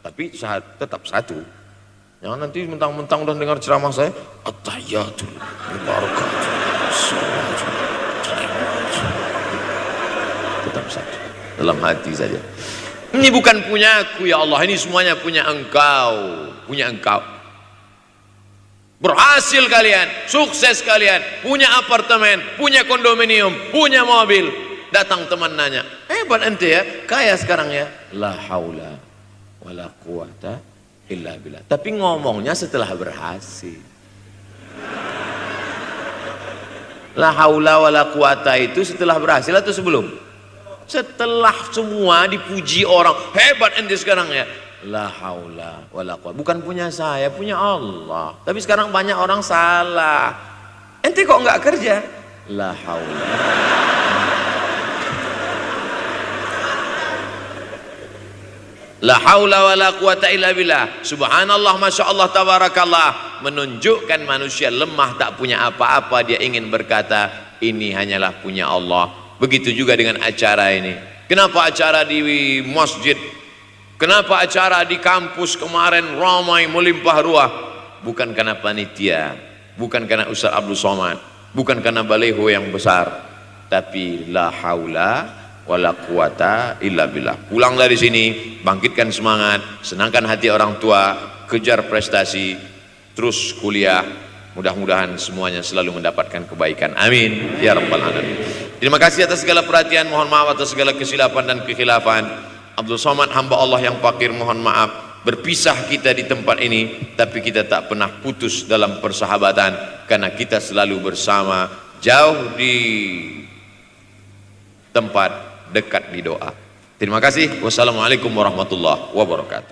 Tapi tetap satu. Jangan nanti mentang-mentang udah dengar ceramah saya, at-tahiyatul mubarakatul sholawatu tetap satu dalam hati saja. Ini bukan punya aku ya Allah, ini semuanya punya Engkau, punya Engkau. Berhasil kalian, sukses kalian, punya apartemen, punya kondominium, punya mobil. Datang teman nanya, hebat ente ya, kaya sekarang ya. La haula wala quwata illa billah. Tapi ngomongnya setelah berhasil. La haula wala quwata itu setelah berhasil atau sebelum? Setelah semua dipuji orang, hebat ente sekarang ya. La haula wala quwwata. Bukan punya saya, punya Allah. Tapi sekarang banyak orang salah. Ente kok enggak kerja? La haula. La haula wala quwwata illa billah. Subhanallah, masya Allah, tabarakallah. Menunjukkan manusia lemah, tak punya apa-apa. Dia ingin berkata, ini hanyalah punya Allah. Begitu juga dengan acara ini. Kenapa acara di masjid? Kenapa acara di kampus kemarin ramai melimpah ruah? Bukan karena panitia, bukan karena Ustaz Abdul Somad, bukan karena baleho yang besar, tapi la haula wala quwata illa billah. Pulang dari sini, bangkitkan semangat, senangkan hati orang tua, kejar prestasi, terus kuliah. Mudah-mudahan semuanya selalu mendapatkan kebaikan. Amin ya rabbal alamin. Terima kasih atas segala perhatian, mohon maaf atas segala kesilapan dan kekhilafan. Abdul Somad, hamba Allah yang fakir, mohon maaf. Berpisah kita di tempat ini, tapi kita tak pernah putus dalam persahabatan, karena kita selalu bersama, jauh di tempat, dekat di doa. Terima kasih. Wassalamualaikum warahmatullahi wabarakatuh.